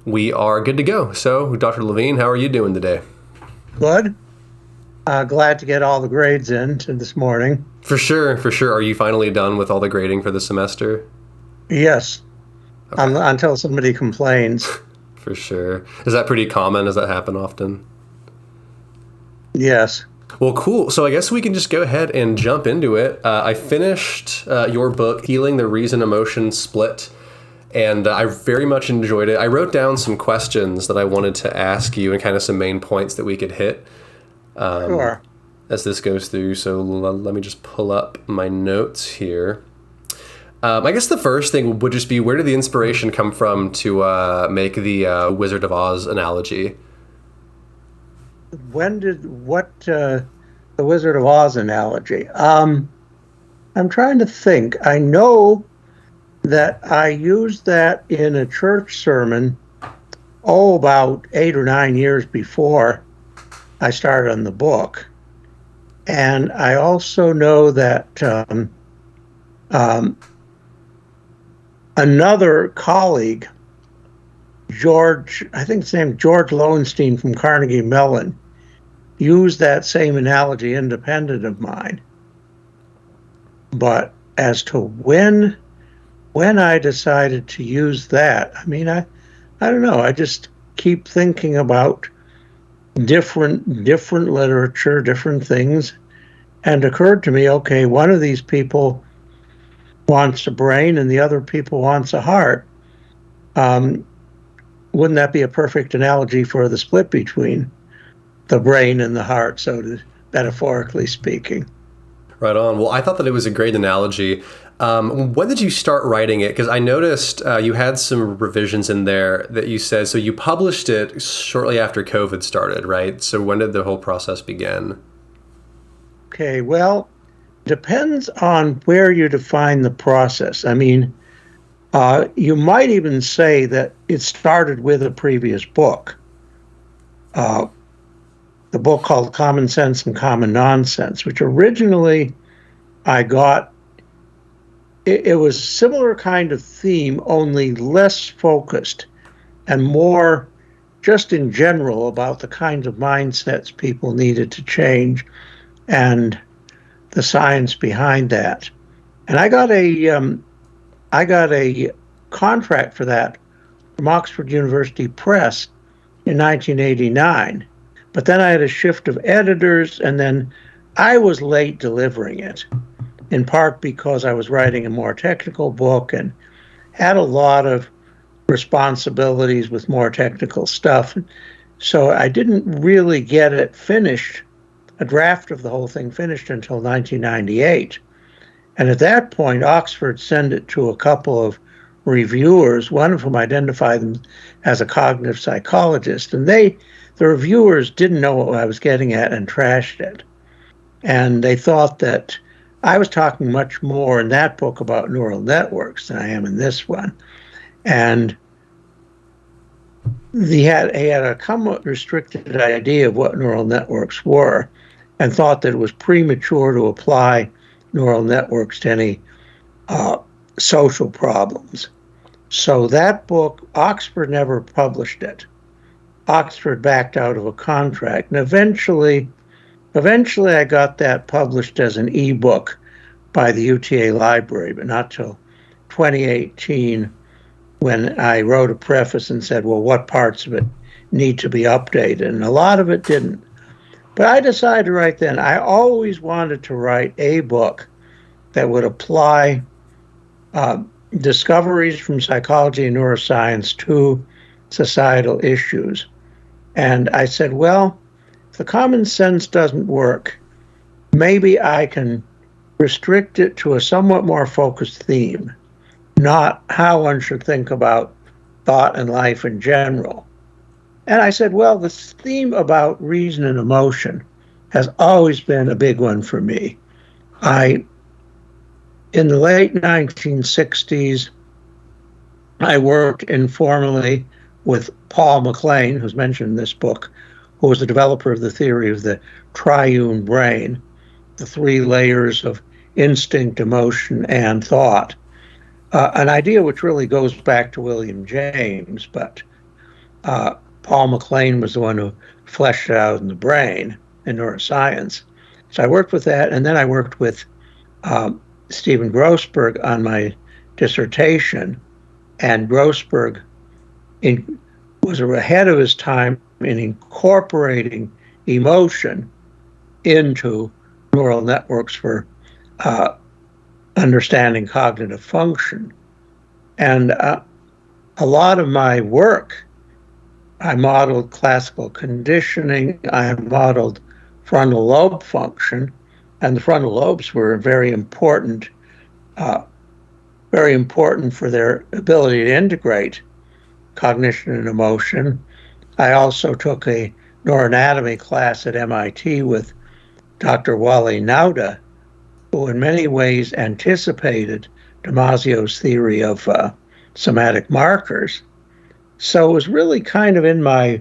We are good to go. So, Dr. Levine, how are you doing today? Good. Glad to get all the grades in to this morning. For sure, for sure. Are you finally done with all the grading for the semester? Yes, Okay, until somebody complains. for sure. Is that pretty common? Does that happen often? Yes. Well, cool. So I guess we can just go ahead and jump into it. I finished your book, Healing the Reason Emotion Split, and I very much enjoyed it. I wrote down some questions that I wanted to ask you and kind of some main points that we could hit Sure. as this goes through. So let me just pull up my notes here. I guess the first thing would just be, where did the inspiration come from to make the Wizard of Oz analogy? The Wizard of Oz analogy? I'm trying to think. I know that I used that in a church sermon, about 8 or 9 years before I started on the book. And I also know that um, another colleague, George, I think his name George Lowenstein from Carnegie Mellon, used that same analogy independent of mine. But as to when I decided to use that, I don't know. I just keep thinking about different literature, different things, and it occurred to me, okay, one of these people wants a brain and the other people wants a heart. Um, wouldn't that be a perfect analogy for the split between the brain and the heart, metaphorically speaking? Right on. Well, I thought that it was a great analogy. When did you start writing it? Because I noticed you had some revisions in there that you said. So you published it shortly after COVID started, right? So when did the whole process begin? Okay, well, depends on where you define the process. You might even say that it started with a previous book, uh, the book called Common Sense and Common Nonsense, which originally I got. It was a similar kind of theme, only less focused and more just in general about the kinds of mindsets people needed to change and the science behind that. And I got a contract for that from Oxford University Press in 1989. But then I had a shift of editors, and then I was late delivering it, in part because I was writing a more technical book and had a lot of responsibilities with more technical stuff. So I didn't really get it finished, a draft of the whole thing finished until 1998. And at that point, Oxford sent it to a couple of reviewers, one of whom identified them as a cognitive psychologist. And the reviewers didn't know what I was getting at and trashed it. And they thought that I was talking much more in that book about neural networks than I am in this one. And he had a somewhat restricted idea of what neural networks were and thought that it was premature to apply neural networks to any uh, social problems. So that book, Oxford never published it. Oxford backed out of a contract, and eventually I got that published as an ebook by the UTA library, but not till 2018 when I wrote a preface and said, well, what parts of it need to be updated? And a lot of it didn't. But I decided right then, I always wanted to write a book that would apply uh, discoveries from psychology and neuroscience to societal issues. And I said, well, if the common sense doesn't work, maybe I can restrict it to a somewhat more focused theme, not how one should think about thought and life in general. And I said, well, this theme about reason and emotion has always been a big one for me. I, in the late 1960s, I worked informally with Paul MacLean, who's mentioned in this book, who was the developer of the theory of the triune brain, the three layers of instinct, emotion, and thought. An idea which really goes back to William James, but Paul MacLean was the one who fleshed it out in the brain in neuroscience. So I worked with that, and then I worked with Stephen Grossberg on my dissertation, and Grossberg was ahead of his time in incorporating emotion into neural networks for understanding cognitive function. And a lot of my work, I modeled classical conditioning, I modeled frontal lobe function, and the frontal lobes were very important for their ability to integrate cognition and emotion. I also took a neuroanatomy class at MIT with Dr. Wally Nauda, who in many ways anticipated Damasio's theory of somatic markers. So it was really kind of in my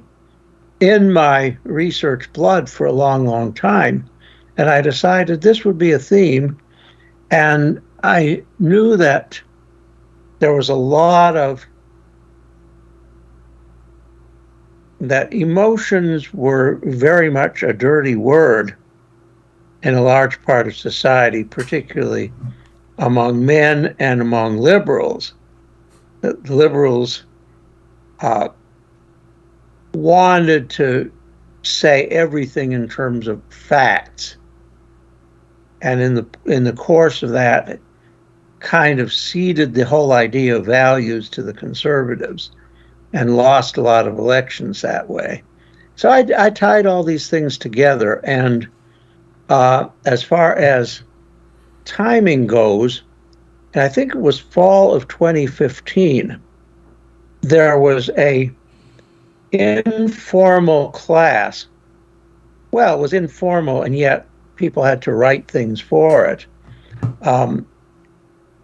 research blood for a long, long time. And I decided this would be a theme. And I knew that there was a lot of that emotions were very much a dirty word in a large part of society, particularly among men and among liberals. The liberals wanted to say everything in terms of facts, and in the course of that, kind of ceded the whole idea of values to the conservatives, and lost a lot of elections that way. So I tied all these things together, and as far as timing goes, and I think it was fall of 2015, there was a informal class. Well, it was informal, and yet people had to write things for it,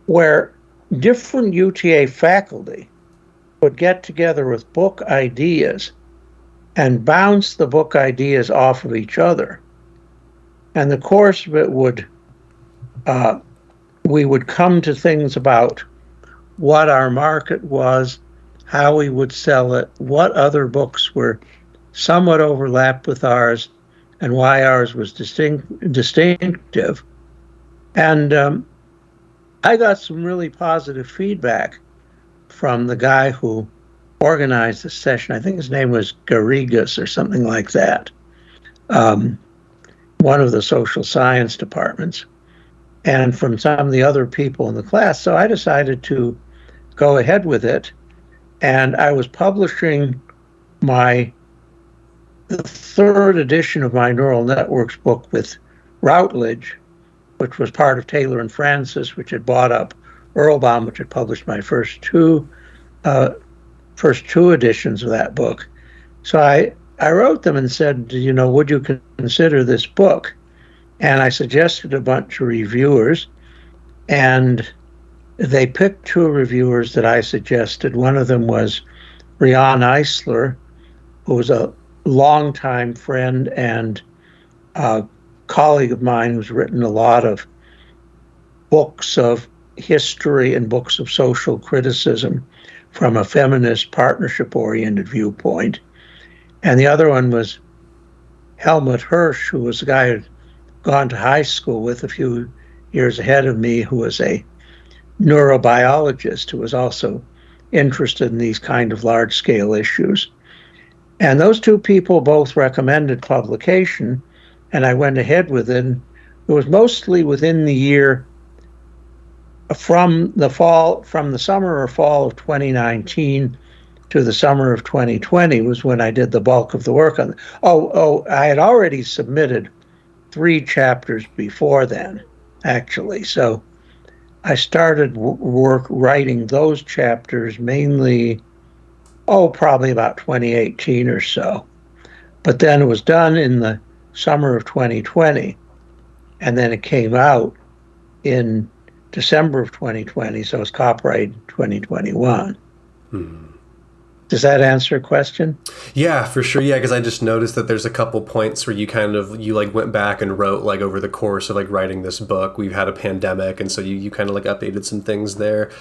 where different UTA faculty would get together with book ideas and bounce the book ideas off of each other. And the course of it we would come to things about what our market was, how we would sell it, what other books were somewhat overlapped with ours, and why ours was distinctive. And I got some really positive feedback from the guy who organized the session. I think his name was Garrigas or something like that, one of the social science departments, and from some of the other people in the class. So I decided to go ahead with it, and I was publishing the third edition of my neural networks book with Routledge, which was part of Taylor and Francis, which had bought up Erlbaum, which had published my first two editions of that book. So I wrote them and said, would you consider this book? And I suggested a bunch of reviewers, and they picked two reviewers that I suggested. One of them was Rian Eisler, who was a longtime friend and a colleague of mine who's written a lot of books of history and books of social criticism from a feminist partnership-oriented viewpoint. And the other one was Helmut Hirsch, who was a guy who'd gone to high school with a few years ahead of me, who was a neurobiologist who was also interested in these kind of large-scale issues. And those two people both recommended publication, and I went ahead with it. It was mostly within the year from the summer or fall of 2019 to the summer of 2020 was when I did the bulk of the work on it. I had already submitted 3 chapters before then, actually. So I started writing those chapters mainly, probably about 2018 or so. But then it was done in the summer of 2020, and then it came out in December of 2020, so it's copyrighted 2021. Does that answer a question? Yeah, for sure. Yeah, because I just noticed that there's a couple points where you like went back and wrote like over the course of like writing this book. We've had a pandemic, and so you kind of like updated some things there.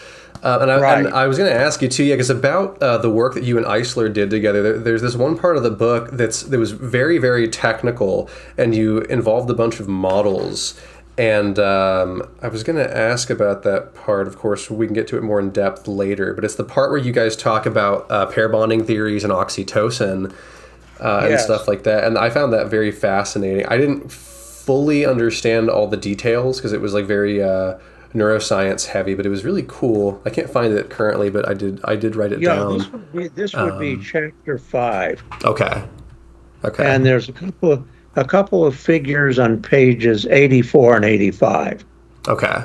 And Right. I was going to ask you too, yeah, because about the work that you and Eisler did together. There's this one part of the book that was very technical, and you involved a bunch of models. And I was going to ask about that part. Of course, we can get to it more in depth later. But it's the part where you guys talk about pair bonding theories and oxytocin and Yes. stuff like that. And I found that very fascinating. I didn't fully understand all the details because it was like very neuroscience heavy, but it was really cool. I can't find it currently, but I did write it Yeah, down. this would be chapter 5. Okay. Okay. And there's a couple of figures on pages 84 and 85. Okay.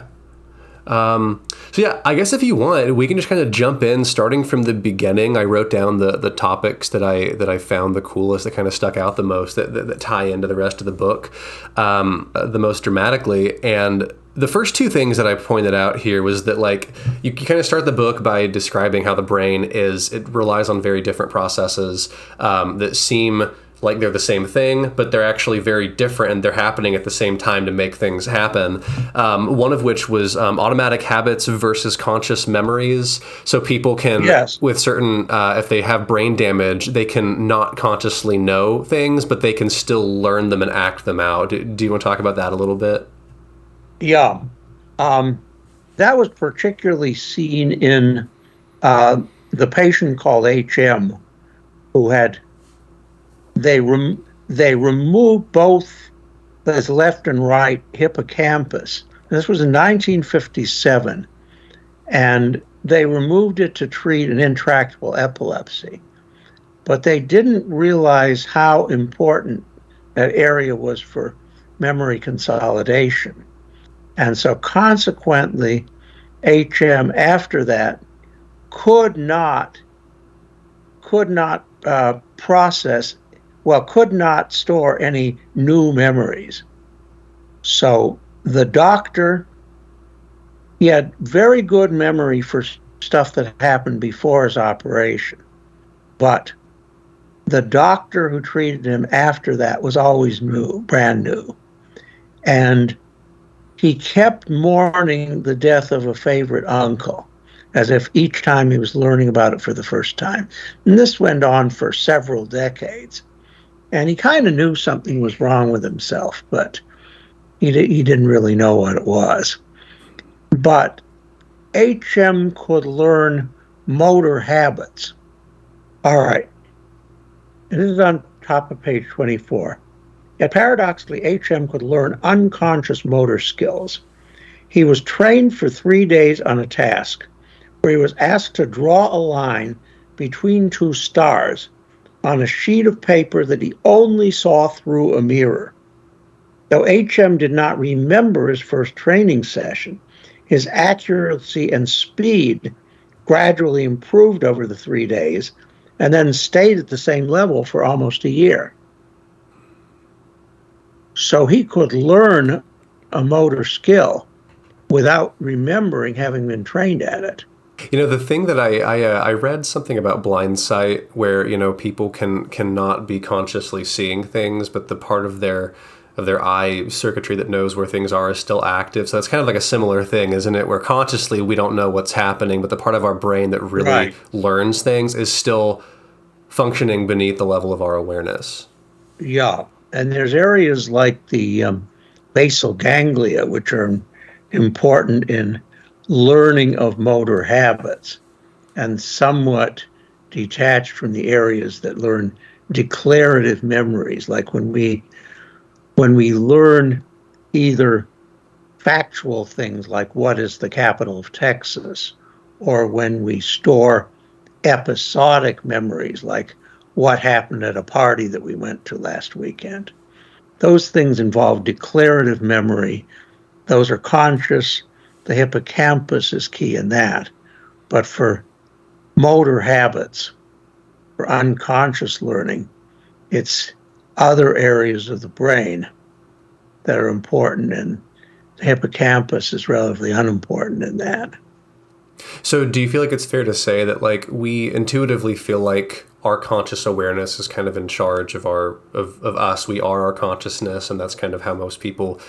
So yeah, I guess if you want, we can just kind of jump in, starting from the beginning. I wrote down the topics that I found the coolest, that kind of stuck out the most, that tie into the rest of the book the most dramatically. And the first two things that I pointed out here was that like you kind of start the book by describing how the brain it relies on very different processes that seem like they're the same thing, but they're actually very different, and they're happening at the same time to make things happen. One of which was automatic habits versus conscious memories. So people can, Yes. with certain, if they have brain damage, they can not consciously know things, but they can still learn them and act them out. Do you want to talk about that a little bit? Yeah. Um, that was particularly seen in uh, the patient called HM, who had they removed both his left and right hippocampus. This was in 1957, and they removed it to treat an intractable epilepsy. But they didn't realize how important that area was for memory consolidation. And so consequently, HM after that could not process, well, could not store any new memories. So the doctor, he had very good memory for stuff that happened before his operation, but the doctor who treated him after that was always new, brand new. And he kept mourning the death of a favorite uncle, as if each time he was learning about it for the first time. And this went on for several decades. And he kind of knew something was wrong with himself, but he didn't really know what it was. But HM could learn motor habits. All right. And this is on top of page 24. Yet paradoxically, HM could learn unconscious motor skills. He was trained for 3 days on a task where he was asked to draw a line between two stars on a sheet of paper that he only saw through a mirror. Though HM did not remember his first training session, his accuracy and speed gradually improved over the 3 days and then stayed at the same level for almost a year. So he could learn a motor skill without remembering having been trained at it. The thing that I read something about blind sight where people cannot be consciously seeing things, but the part of their eye circuitry that knows where things are is still active. So that's kind of like a similar thing, isn't it? Where consciously we don't know what's happening, but the part of our brain that really Right. learns things is still functioning beneath the level of our awareness. Yeah. And there's areas like the basal ganglia, which are important in learning of motor habits and somewhat detached from the areas that learn declarative memories, like when we learn either factual things like what is the capital of Texas, or when we store episodic memories like what happened at a party that we went to last weekend. Those things involve declarative memory. Those are conscious. The hippocampus is key in that. But for motor habits, for unconscious learning, it's other areas of the brain that are important, and the hippocampus is relatively unimportant in that. So do you feel like it's fair to say that like we intuitively feel like our conscious awareness is kind of in charge of of us? We are our consciousness, and that's kind of how most people,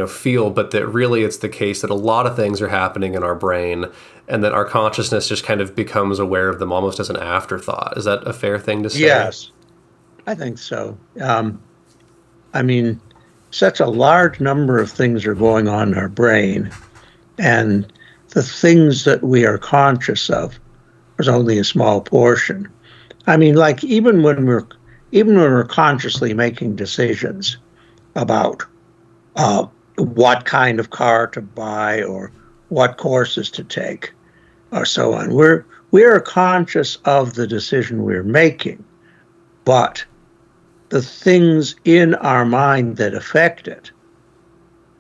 feel, but that really it's the case that a lot of things are happening in our brain, and that our consciousness just kind of becomes aware of them almost as an afterthought. Is that a fair thing to say? Yes, I think so. I mean, such a large number of things are going on in our brain, and the things that we are conscious of is only a small portion. I mean, like even when we're consciously making decisions about what kind of car to buy or what courses to take or so on, we are conscious of the decision we're making, but the things in our mind that affect it,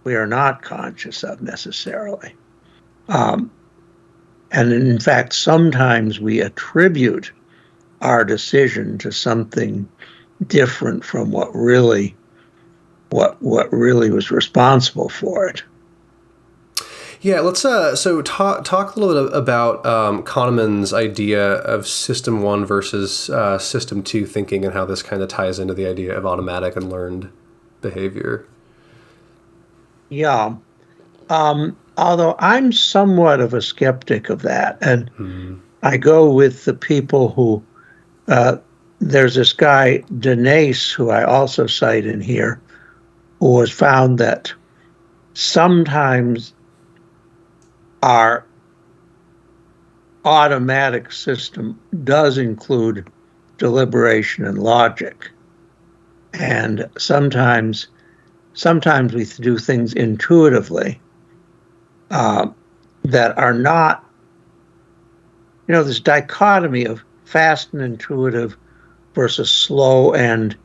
we are not conscious of necessarily. Um, and in fact, sometimes we attribute our decision to something different from what really was responsible for it. Yeah, let's so talk a little bit about Kahneman's idea of system one versus system two thinking, and how this kind of ties into the idea of automatic and learned behavior. Yeah. Although I'm somewhat of a skeptic of that, and I go with the people who uh, there's this guy Denace who I also cite in here, who has found that sometimes our automatic system does include deliberation and logic, and sometimes we do things intuitively uh, that are not, this dichotomy of fast and intuitive versus slow and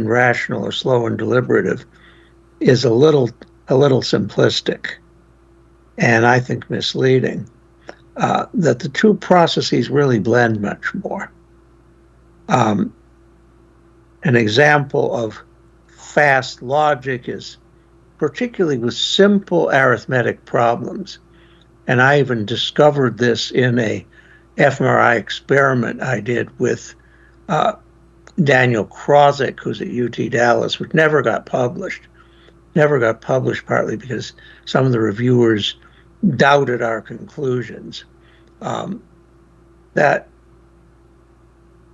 rational, or slow and deliberative, is a little simplistic, and I think misleading. That the two processes really blend much more. Um, an example of fast logic is particularly with simple arithmetic problems. And I even discovered this in a fMRI experiment I did with uh, Daniel Krosik, who's at UT Dallas, which never got published. Never got published partly because some of the reviewers doubted our conclusions. Um, that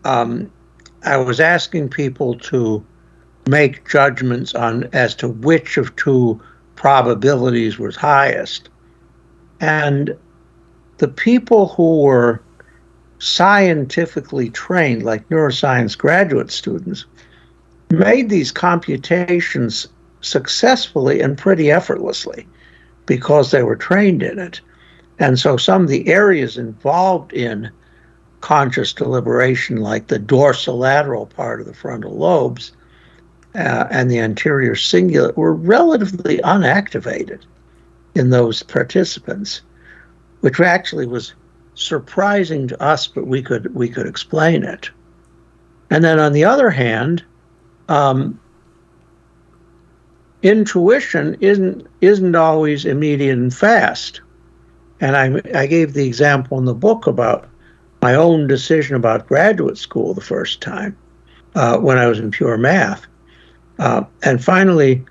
I was asking people to make judgments on as to which of two probabilities was highest. And the people who were scientifically trained, like neuroscience graduate students, made these computations successfully and pretty effortlessly because they were trained in it. And so some of the areas involved in conscious deliberation, like the dorsolateral part of the frontal lobes and the anterior cingulate, were relatively unactivated in those participants, which actually was surprising to us, but we could explain it. And then on the other hand, um, intuition isn't always immediate and fast. And I gave the example in the book about my own decision about graduate school the first time when I was in pure math. And finally,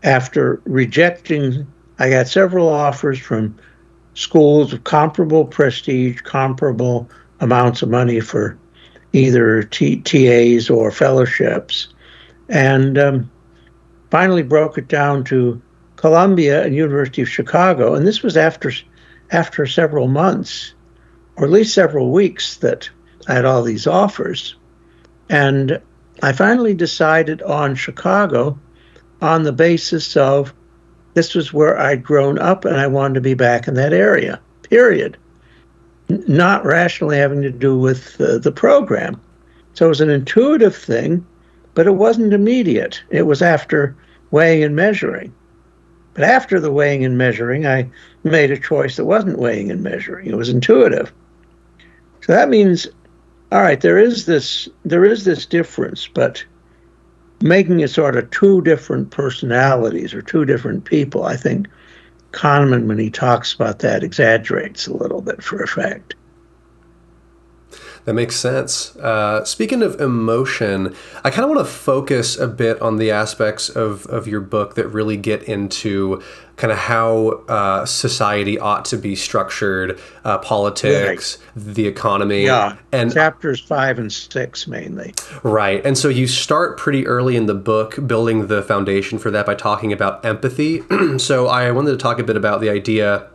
after rejecting, I got several offers from schools of comparable prestige, comparable amounts of money for either TAs or fellowships, and finally broke it down to Columbia and University of Chicago. And this was after several months, or at least several weeks, that I had all these offers. And I finally decided on Chicago on the basis of this was where I'd grown up and I wanted to be back in that area, period. Not rationally having to do with the program. So it was an intuitive thing, but it wasn't immediate. It was after weighing and measuring. But after the weighing and measuring, I made a choice that wasn't weighing and measuring. It was intuitive. So that means, all right, there is this difference, but making it sort of two different personalities or two different people, I think, Kahneman, when he talks about that, exaggerates a little bit for effect. That makes sense. Speaking of emotion, I kind of want to focus a bit on the aspects of your book that really get into kind of how society ought to be structured, politics, right, the economy. Yeah, and chapters 5 and 6 mainly. Right. And so you start pretty early in the book building the foundation for that by talking about empathy. So I wanted to talk a bit about the idea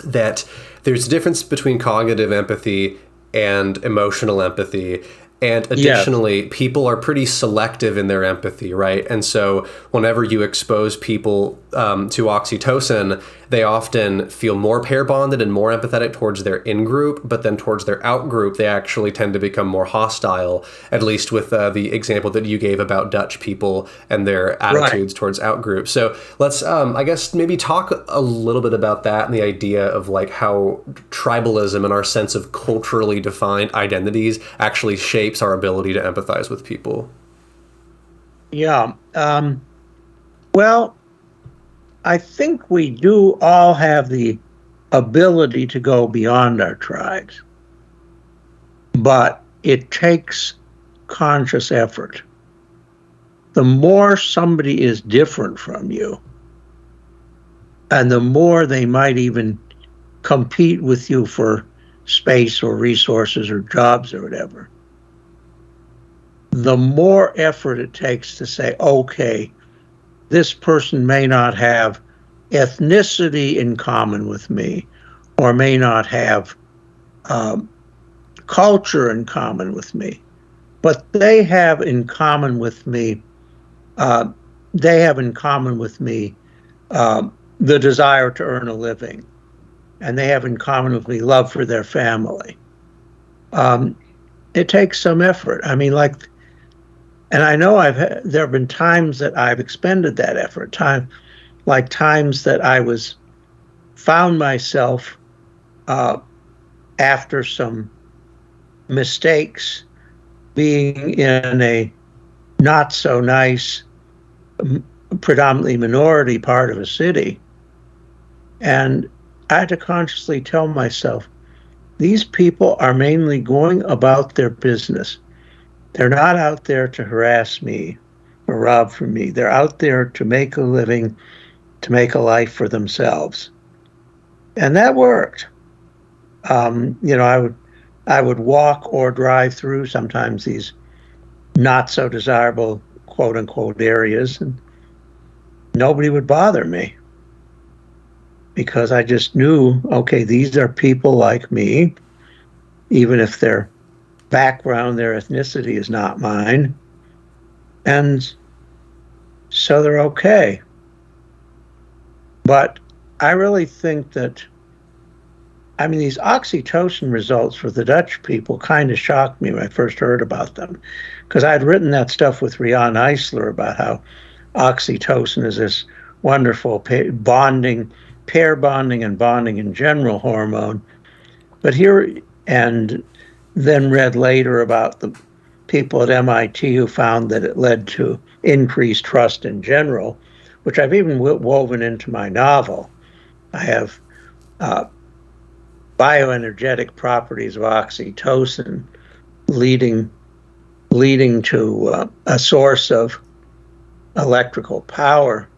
that there's a difference between cognitive empathy and emotional empathy. And additionally, yes, people are pretty selective in their empathy, right? And so whenever you expose people to oxytocin, they often feel more pair bonded and more empathetic towards their in-group, but then towards their out-group, they actually tend to become more hostile, at least with the example that you gave about Dutch people and their attitudes towards out-group. So let's, I guess, maybe talk a little bit about that and the idea of like how tribalism and our sense of culturally defined identities actually shapes our ability to empathize with people. Yeah. Well, I think we do all have the ability to go beyond our tribes, but it takes conscious effort. The more somebody is different from you, and the more they might even compete with you for space or resources or jobs or whatever, the more effort it takes to say, okay, this person may not have ethnicity in common with me, or may not have culture in common with me, but they have in common with me. They have in common with me the desire to earn a living, and they have in common with me love for their family. It takes some effort. I mean, like. And I know there have been times that I've expended that effort, times that I found myself after some mistakes being in a not so nice, predominantly minority part of a city. And I had to consciously tell myself, these people are mainly going about their business. They're not out there to harass me or rob from me. They're out there to make a living, to make a life for themselves. And that worked. I would walk or drive through sometimes these not so desirable quote unquote areas, and nobody would bother me because I just knew, okay, these are people like me, even if their background, their ethnicity is not mine. And so they're okay. But I really think that, I mean, these oxytocin results for the Dutch people kind of shocked me when I first heard about them, because I'd written that stuff with Rian Eisler about how oxytocin is this wonderful pair bonding and bonding in general hormone. But here, and then read later about the people at MIT who found that it led to increased trust in general, which I've even woven into my novel. I have bioenergetic properties of oxytocin leading to a source of electrical power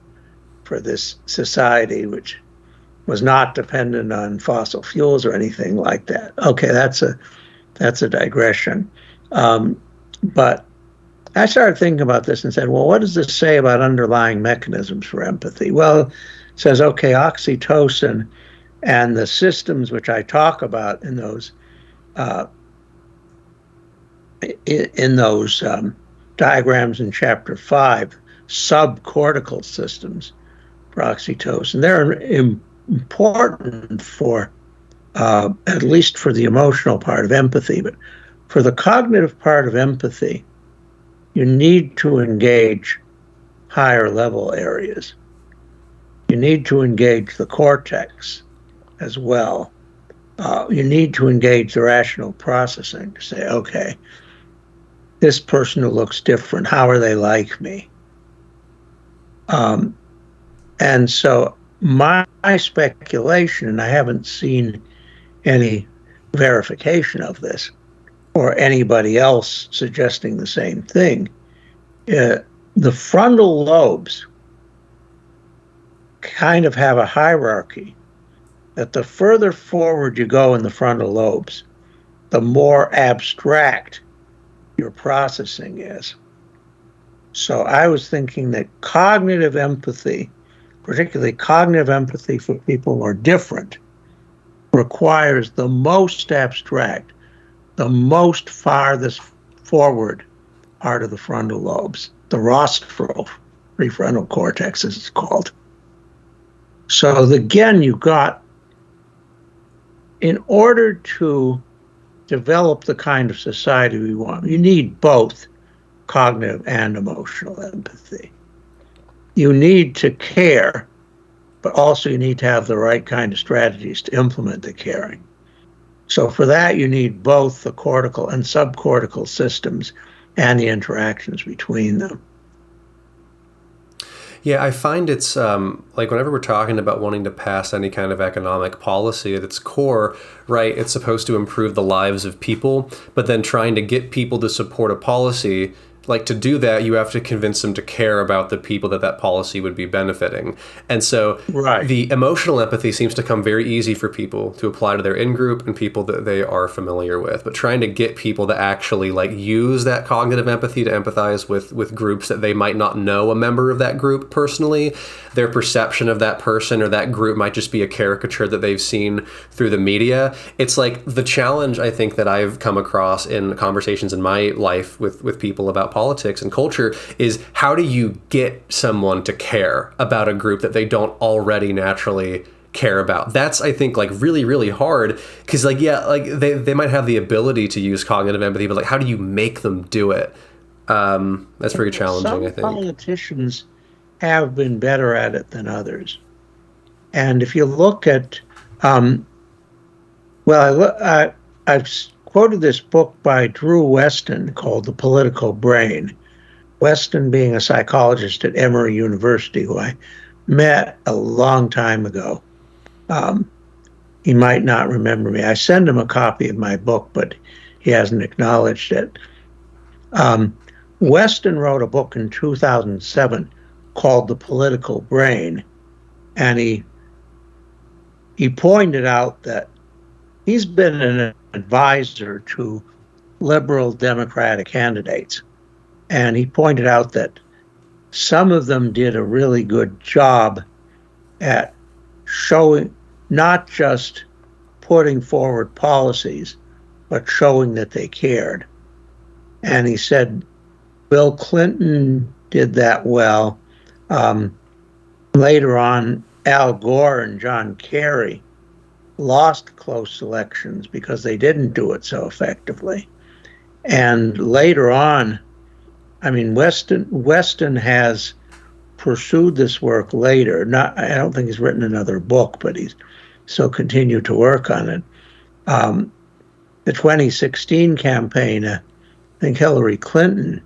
for this society, which was not dependent on fossil fuels or anything like that. Okay, that's a digression. But I started thinking about this and said, well, what does this say about underlying mechanisms for empathy? Well, it says, okay, oxytocin and the systems which I talk about in those diagrams in chapter 5, subcortical systems for oxytocin, they're important for at least for the emotional part of empathy, but for the cognitive part of empathy, you need to engage higher level areas. You need to engage the cortex as well. You need to engage the rational processing to say, okay, this person who looks different, how are they like me? And so my speculation, and I haven't seen any verification of this or anybody else suggesting the same thing, uh, the frontal lobes kind of have a hierarchy that the further forward you go in the frontal lobes, the more abstract your processing is. So I was thinking that cognitive empathy, particularly cognitive empathy for people who are different, requires the most abstract, the most farthest forward part of the frontal lobes, the rostral prefrontal cortex, as it's called. So again, you've got, in order to develop the kind of society we want, you need both cognitive and emotional empathy. You need to care, but also you need to have the right kind of strategies to implement the caring. So for that, you need both the cortical and subcortical systems and the interactions between them. Yeah, I find it's like whenever we're talking about wanting to pass any kind of economic policy at its core, right, it's supposed to improve the lives of people, but then trying to get people to support a policy, like to do that, you have to convince them to care about the people that that policy would be benefiting. And so Right. the emotional empathy seems to come very easy for people to apply to their in-group and people that they are familiar with. But trying to get people to actually like use that cognitive empathy to empathize with groups that they might not know a member of that group personally, their perception of that person or that group might just be a caricature that they've seen through the media. It's like the challenge I think that I've come across in conversations in my life with people about politics and culture is how do you get someone to care about a group that they don't already naturally care about? That's, I think, like really, really hard because like, yeah, like they might have the ability to use cognitive empathy, but like, how do you make them do it? That's very challenging, I Some think. politicians have been better at it than others. And if you look at, I've quoted this book by Drew Weston called The Political Brain. Weston being a psychologist at Emory University, who I met a long time ago. He might not remember me. I sent him a copy of my book, but he hasn't acknowledged it. Weston wrote a book in 2007 called The Political Brain, and he pointed out that he's been an advisor to liberal Democratic candidates, and he pointed out that some of them did a really good job at showing, not just putting forward policies, but showing that they cared. And he said Bill Clinton did that well. Later on, Al Gore and John Kerry lost close elections because they didn't do it so effectively. And later on, I mean, Weston has pursued this work later. I don't think he's written another book, but he's still continued to work on it. The 2016 campaign, I think Hillary Clinton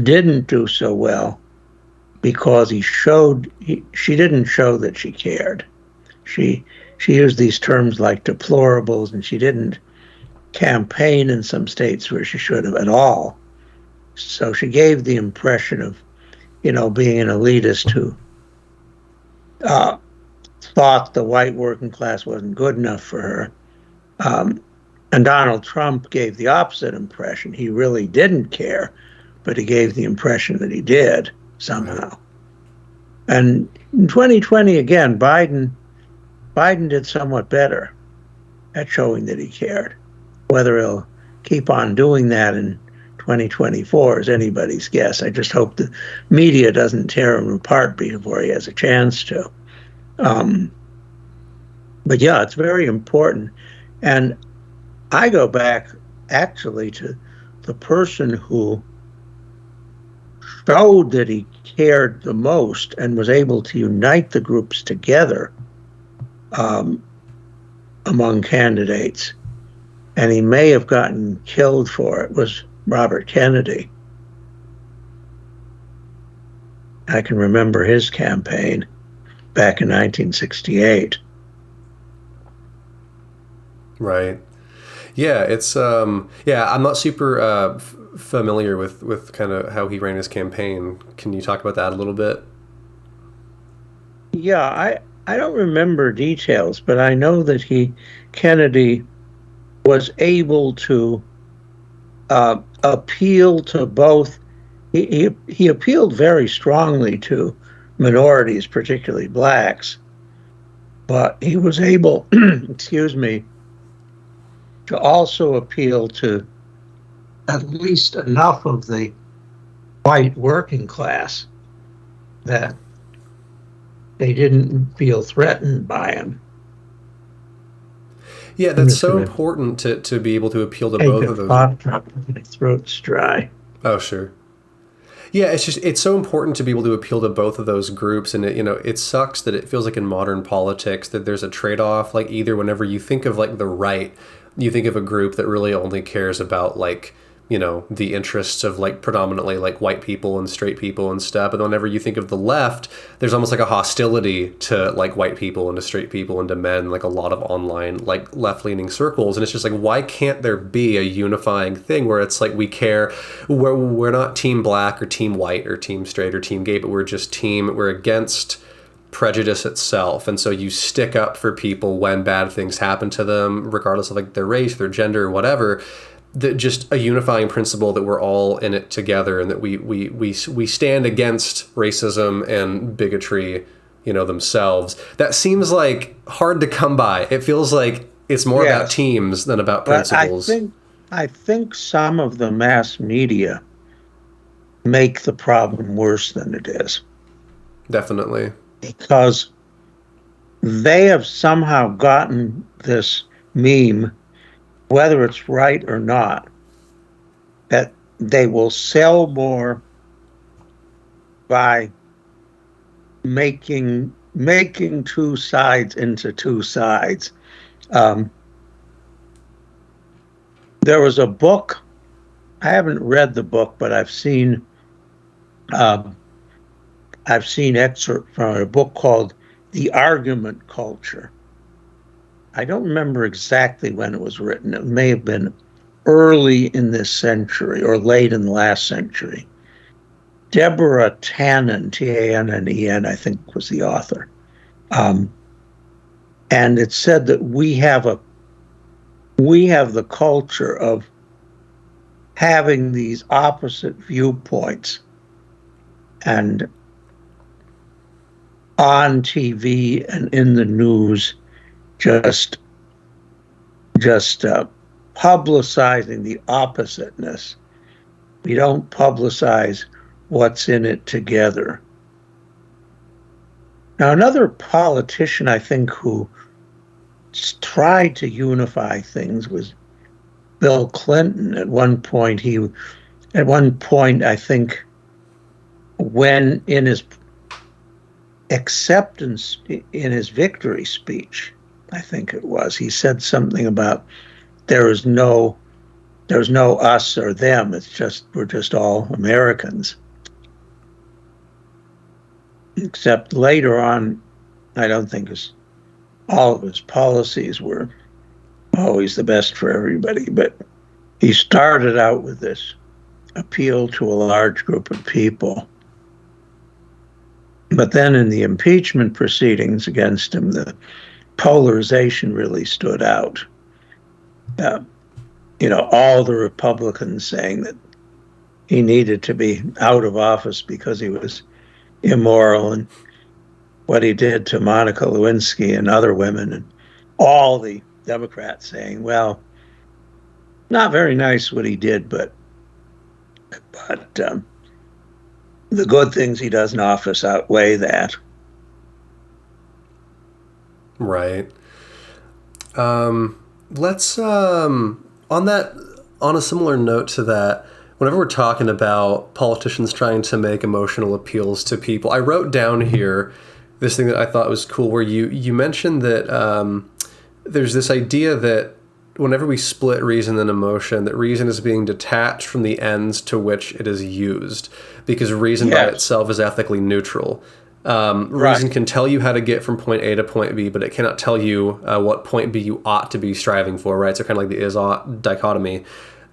didn't do so well because she didn't show that she cared. She used these terms like deplorables, and she didn't campaign in some states where she should have at all. So she gave the impression of, being an elitist who thought the white working class wasn't good enough for her. And Donald Trump gave the opposite impression. He really didn't care, but he gave the impression that he did somehow. And in 2020, again, Biden did somewhat better at showing that he cared. Whether he'll keep on doing that in 2024 is anybody's guess. I just hope the media doesn't tear him apart before he has a chance to. But yeah, it's very important. And I go back actually to the person who showed that he cared the most and was able to unite the groups together among candidates. And he may have gotten killed for it, was Robert Kennedy. I can remember his campaign. back in 1968. Right. Yeah, it's yeah, I'm not super familiar with kind of how he ran his campaign. Can you talk about that a little bit? Yeah, I don't remember details, but I know that Kennedy was able to appeal to both. He appealed very strongly to minorities, particularly blacks, but he was able, excuse me, to also appeal to at least enough of the white working class that they didn't feel threatened by him. Yeah, I'm that's just so going to important to be able to appeal to take both a of those. cough drop. My throat's dry. Oh, sure. Yeah, it's so important to be able to appeal to both of those groups, and it sucks that it feels like in modern politics that there's a trade-off. Like either whenever you think of like the right, you think of a group that really only cares about like the interests of like predominantly like white people and straight people and stuff. But whenever you think of the left, there's almost like a hostility to like white people and to straight people and to men, like a lot of online like left-leaning circles. And it's just like, why can't there be a unifying thing where it's like we care, we're not team black or team white or team straight or team gay, but we're against prejudice itself. And so you stick up for people when bad things happen to them, regardless of like their race, their gender, or whatever. That just a unifying principle that we're all in it together, and that we stand against racism and bigotry, themselves. That seems like hard to come by. It feels like it's more about Yes, teams than about but principles. I think some of the mass media make the problem worse than it is Definitely. because they have somehow gotten this meme, whether it's right or not, that they will sell more by making two sides into two sides. Um, there was a book. I haven't read the book, but uh, I've seen excerpts from a book called "The Argument Culture." I don't remember exactly when it was written. It may have been early in this century or late in the last century. Deborah Tannen, Tannen, I think was the author. Um, and it said that we have the culture of having these opposite viewpoints, and on TV and in the news, just publicizing the oppositeness. We don't publicize what's in it together. Now, another politician, I think, who tried to unify things was Bill Clinton. At one point, I think, when in his acceptance, in his victory speech, I think it was, he said something about there's no us or them. We're just all Americans. Except later on, I don't think all of his policies were always the best for everybody, but he started out with this appeal to a large group of people. But then in the impeachment proceedings against him, the polarization really stood out. All the Republicans saying that he needed to be out of office because he was immoral, and what he did to Monica Lewinsky and other women, and all the Democrats saying, well, not very nice what he did, but the good things he does in office outweigh that. Right. Let's on a similar note to that, whenever we're talking about politicians trying to make emotional appeals to people, I wrote down here this thing that I thought was cool, where you mentioned that there's this idea that whenever we split reason and emotion, that reason is being detached from the ends to which it is used, because reason by itself is ethically neutral. Right. Reason can tell you how to get from point A to point B, but it cannot tell you what point B you ought to be striving for, right? So kind of like the is-ought dichotomy.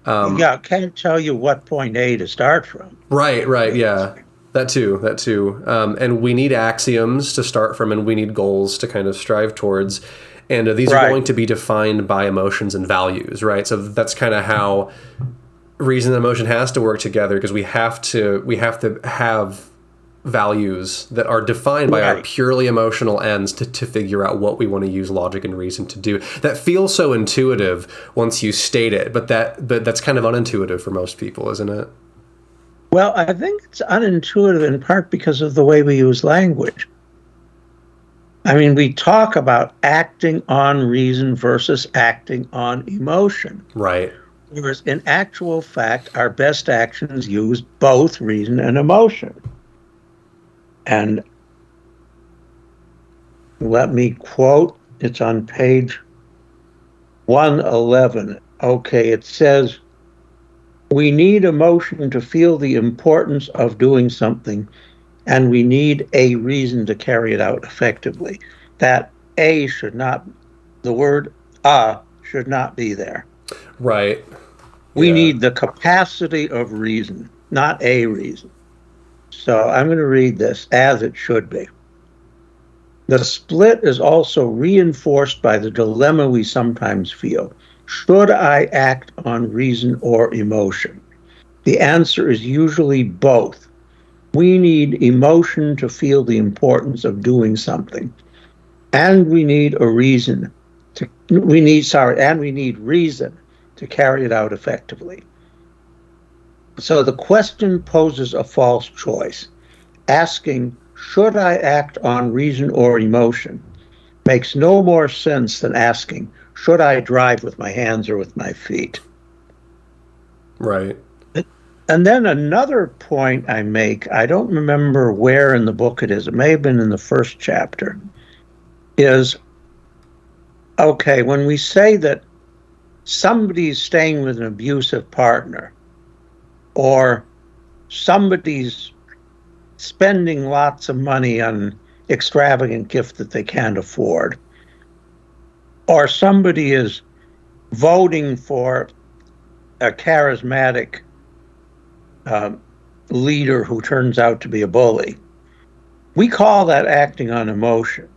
Yeah, I can't tell you what point A to start from. Right, yeah. That too, that too. And we need axioms to start from, and we need goals to kind of strive towards. And these are Right. going to be defined by emotions and values, right? So that's kind of how reason and emotion has to work together, because we have to have values that are defined by our Right. purely emotional ends to figure out what we want to use logic and reason to do. That feels so intuitive once you state it, but that's kind of unintuitive for most people, isn't it? Well, I think it's unintuitive in part because of the way we use language. I mean, we talk about acting on reason versus acting on emotion. Right. Whereas in actual fact, our best actions use both reason and emotion. And let me quote, it's on page 111. Okay, it says, we need emotion to feel the importance of doing something, and we need a reason to carry it out effectively. That a should not, the word should not be there. Right. We Yeah. need the capacity of reason, not a reason. So I'm going to read this as it should be. The split is also reinforced by the dilemma we sometimes feel. Should I act on reason or emotion? The answer is usually both. We need emotion to feel the importance of doing something, and we need a reason to we need sorry, and we need reason to carry it out effectively. So the question poses a false choice. Asking, should I act on reason or emotion, makes no more sense than asking, should I drive with my hands or with my feet? Right. And then another point I make, I don't remember where in the book it is, it may have been in the first chapter, is okay, when we say that somebody's staying with an abusive partner, or somebody's spending lots of money on extravagant gift that they can't afford, or somebody is voting for a charismatic um, leader who turns out to be a bully. We call that acting on emotion.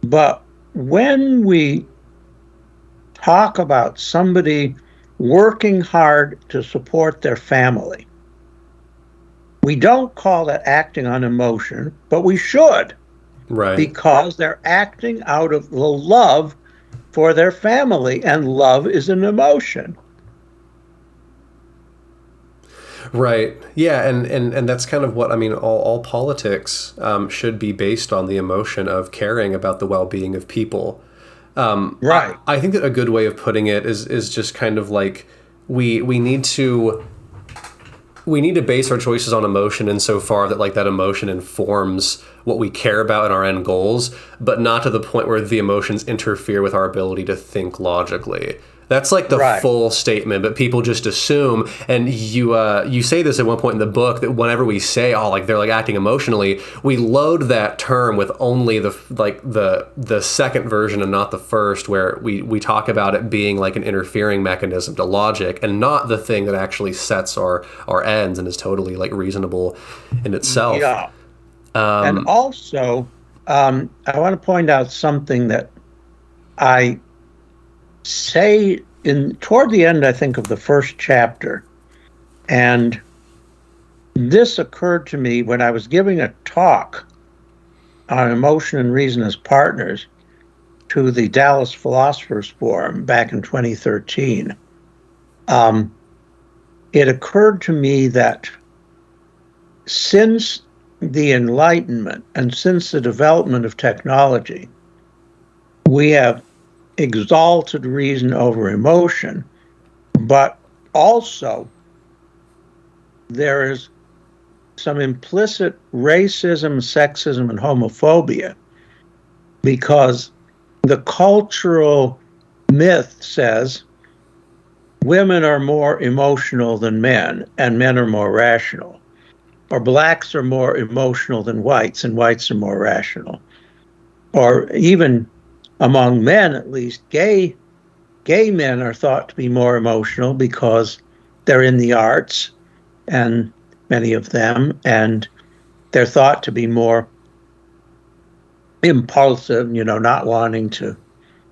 But when we talk about somebody working hard to support their family, we don't call that acting on emotion, but we should, Right. because they're acting out of the love for their family, and love is an emotion. Right. Yeah, and that's kind of what I mean. All politics should be based on the emotion of caring about the well-being of people. Right. I think that a good way of putting it is just kind of like we need to base our choices on emotion insofar that like that emotion informs what we care about and our end goals, but not to the point where the emotions interfere with our ability to think logically. That's like the Right. full statement, but people just assume. And you say this at one point in the book that whenever we say, "Oh, like they're like acting emotionally," we load that term with only the second version and not the first, where we talk about it being like an interfering mechanism to logic and not the thing that actually sets our ends and is totally like reasonable in itself. Yeah. And also, I want to point out something that I say in toward the end, I think, of the first chapter. And this occurred to me when I was giving a talk on emotion and reason as partners to the Dallas Philosophers Forum back in 2013. Um, it occurred to me that since the Enlightenment and since the development of technology, we have exalted reason over emotion, but also there is some implicit racism, sexism, and homophobia because the cultural myth says women are more emotional than men and men are more rational. or blacks are more emotional than whites, and whites are more rational. Or even among men, at least, gay men are thought to be more emotional because they're in the arts, and many of them, and they're thought to be more impulsive, not wanting to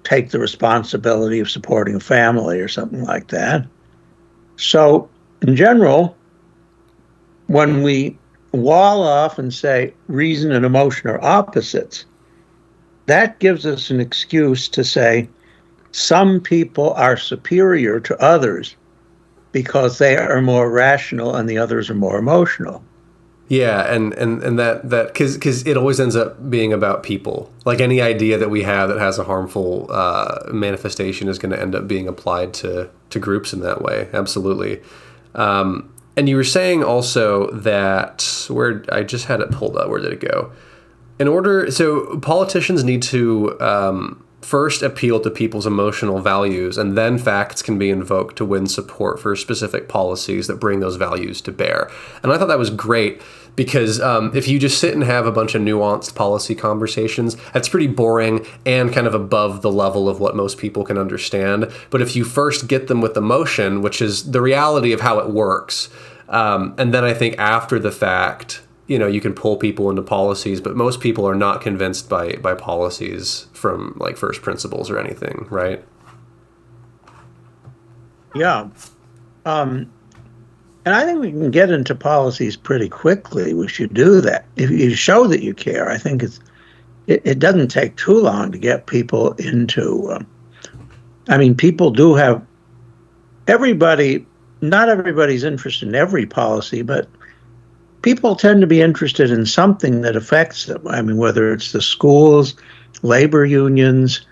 take the responsibility of supporting a family or something like that. So, in general, when we wall off and say reason and emotion are opposites, that gives us an excuse to say some people are superior to others because they are more rational and the others are more emotional. Yeah, and that because it always ends up being about people. Like any idea that we have that has a harmful manifestation is going to end up being applied to groups in that way. Absolutely. And you were saying also that where I just had it pulled up. Where did it go? So politicians need to first appeal to people's emotional values, and then facts can be invoked to win support for specific policies that bring those values to bear. And I thought that was great because if you just sit and have a bunch of nuanced policy conversations, that's pretty boring and kind of above the level of what most people can understand. But if you first get them with emotion, which is the reality of how it works, and then I think after the fact, you can pull people into policies, but most people are not convinced by policies from like first principles or anything, right? Yeah. And I think we can get into policies pretty quickly. We should do that. If you show that you care, I think it doesn't take too long to get people into. People do have not everybody's interested in every policy, but people tend to be interested in something that affects them. Whether it's the schools, labor unions,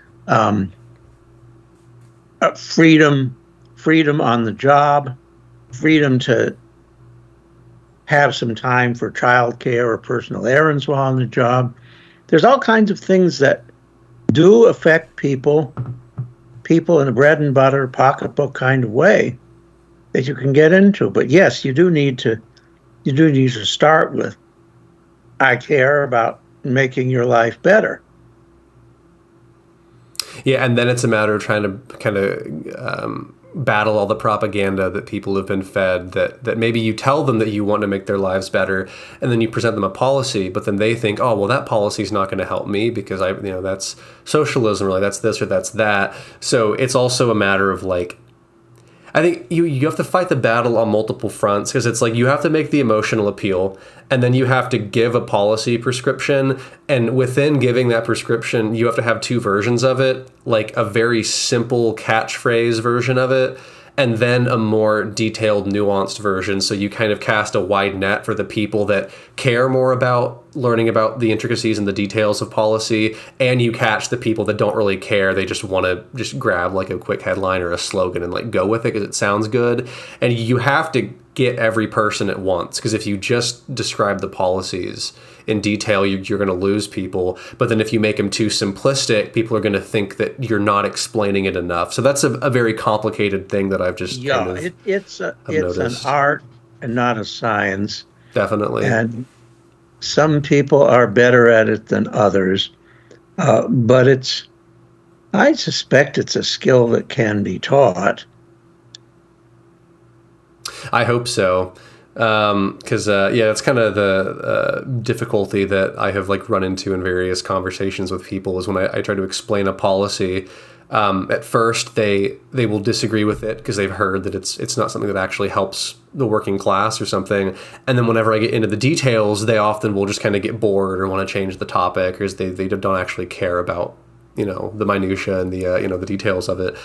freedom on the job, freedom to have some time for childcare or personal errands while on the job. There's all kinds of things that do affect people in a bread and butter pocketbook kind of way that you can get into. But yes, you do need to start with, I care about making your life better. Yeah, and then it's a matter of trying to kind of battle all the propaganda that people have been fed, that maybe you tell them that you want to make their lives better, and then you present them a policy, but then they think, oh, well, that policy is not going to help me because that's socialism, or like that's this or that's that. So it's also a matter of like, I think you have to fight the battle on multiple fronts, because it's like you have to make the emotional appeal, and then you have to give a policy prescription, and within giving that prescription, you have to have two versions of it, like a very simple catchphrase version of it, and then a more detailed, nuanced version. So you kind of cast a wide net for the people that care more about learning about the intricacies and the details of policy, and you catch the people that don't really care. They just want to just grab like a quick headline or a slogan and like go with it because it sounds good. And you have to get every person at once, because if you just describe the policies in detail, you're going to lose people. But then if you make them too simplistic, people are going to think that you're not explaining it enough. So that's a very complicated thing that I've just it's an art and not a science. Definitely. And some people are better at it than others, but I suspect it's a skill that can be taught. I hope so. Because that's kind of the difficulty that I have like run into in various conversations with people, is when I try to explain a policy. At first, they will disagree with it because they've heard that it's not something that actually helps the working class or something. And then whenever I get into the details, they often will just kind of get bored or want to change the topic, or they don't actually care about the minutia and the details of it.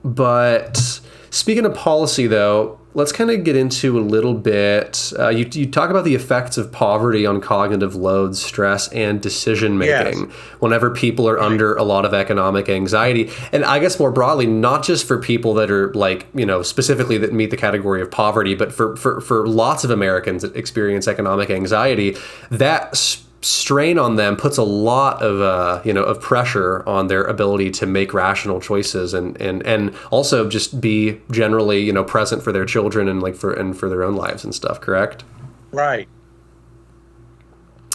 But speaking of policy, though, let's kind of get into a little bit. You talk about the effects of poverty on cognitive loads, stress, and decision making. Yes. Whenever people are under a lot of economic anxiety, and I guess more broadly, not just for people that are like specifically that meet the category of poverty, but for lots of Americans that experience economic anxiety, that strain on them, puts a lot of of pressure on their ability to make rational choices, and also just be generally present for their children and for their own lives and stuff. Correct? Right.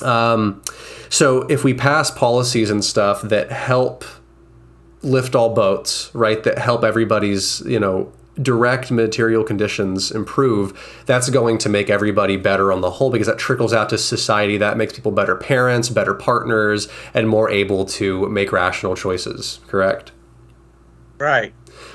So if we pass policies and stuff that help lift all boats, right, that help everybody's direct material conditions improve, that's going to make everybody better on the whole, because that trickles out to society. That makes people better parents, better partners, and more able to make rational choices. Correct? Right.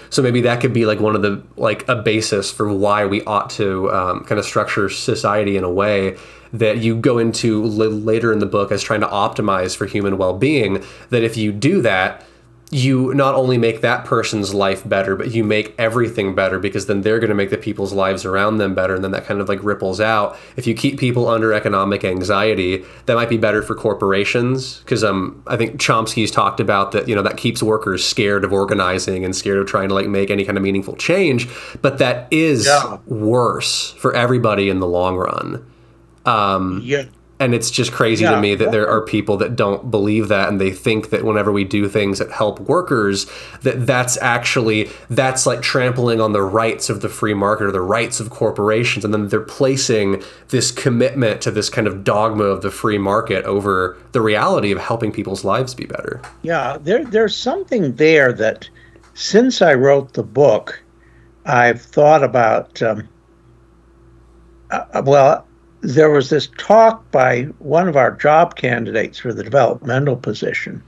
So maybe that could be one of the a basis for why we ought to kind of structure society in a way that you go into later in the book as trying to optimize for human well-being. That if you do that, you not only make that person's life better, but you make everything better, because then they're going to make the people's lives around them better. And then that kind of ripples out. If you keep people under economic anxiety, that might be better for corporations, because I think Chomsky's talked about that, that keeps workers scared of organizing and scared of trying to make any kind of meaningful change. But that is worse for everybody in the long run. And it's just crazy to me that there are people that don't believe that, and they think that whenever we do things that help workers, that's like trampling on the rights of the free market or the rights of corporations. And then they're placing this commitment to this kind of dogma of the free market over the reality of helping people's lives be better. Yeah, there's something there that since I wrote the book, I've thought about, there was this talk by one of our job candidates for the developmental position.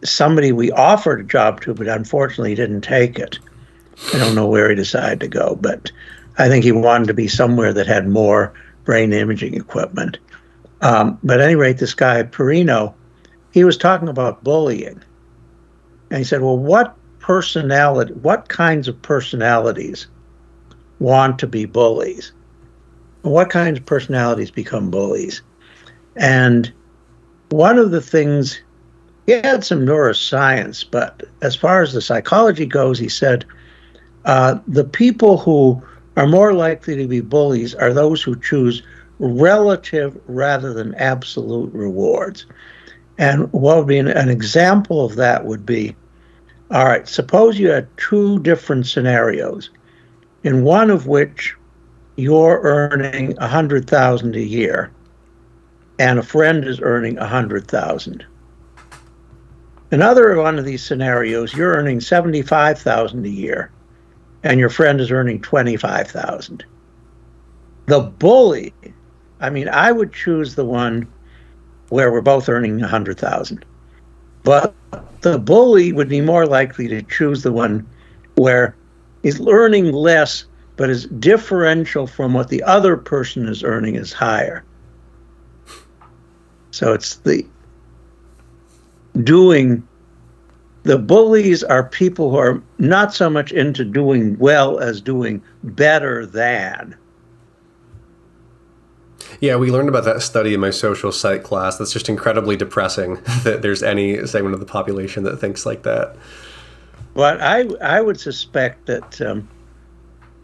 Somebody we offered a job to, but unfortunately didn't take it. I don't know where he decided to go, but I think he wanted to be somewhere that had more brain imaging equipment. But at any rate, this guy, Perino, he was talking about bullying. And he said, well, what kinds of personalities want to be bullies? What kinds of personalities become bullies? And one of the things, he had some neuroscience, but as far as the psychology goes, he said, the people who are more likely to be bullies are those who choose relative rather than absolute rewards. And what would be an example of that would be, all right, suppose you had two different scenarios, in one of which you're earning $100,000 a year, and a friend is earning $100,000. Another one of these scenarios, you're earning $75,000 a year, and your friend is earning $25,000. The bully, I would choose the one where we're both earning $100,000, but the bully would be more likely to choose the one where he's earning less, but is differential from what the other person is earning is higher. So it's the bullies are people who are not so much into doing well as doing better than. Yeah, we learned about that study in my social psych class. That's just incredibly depressing that there's any segment of the population that thinks like that. But I would suspect that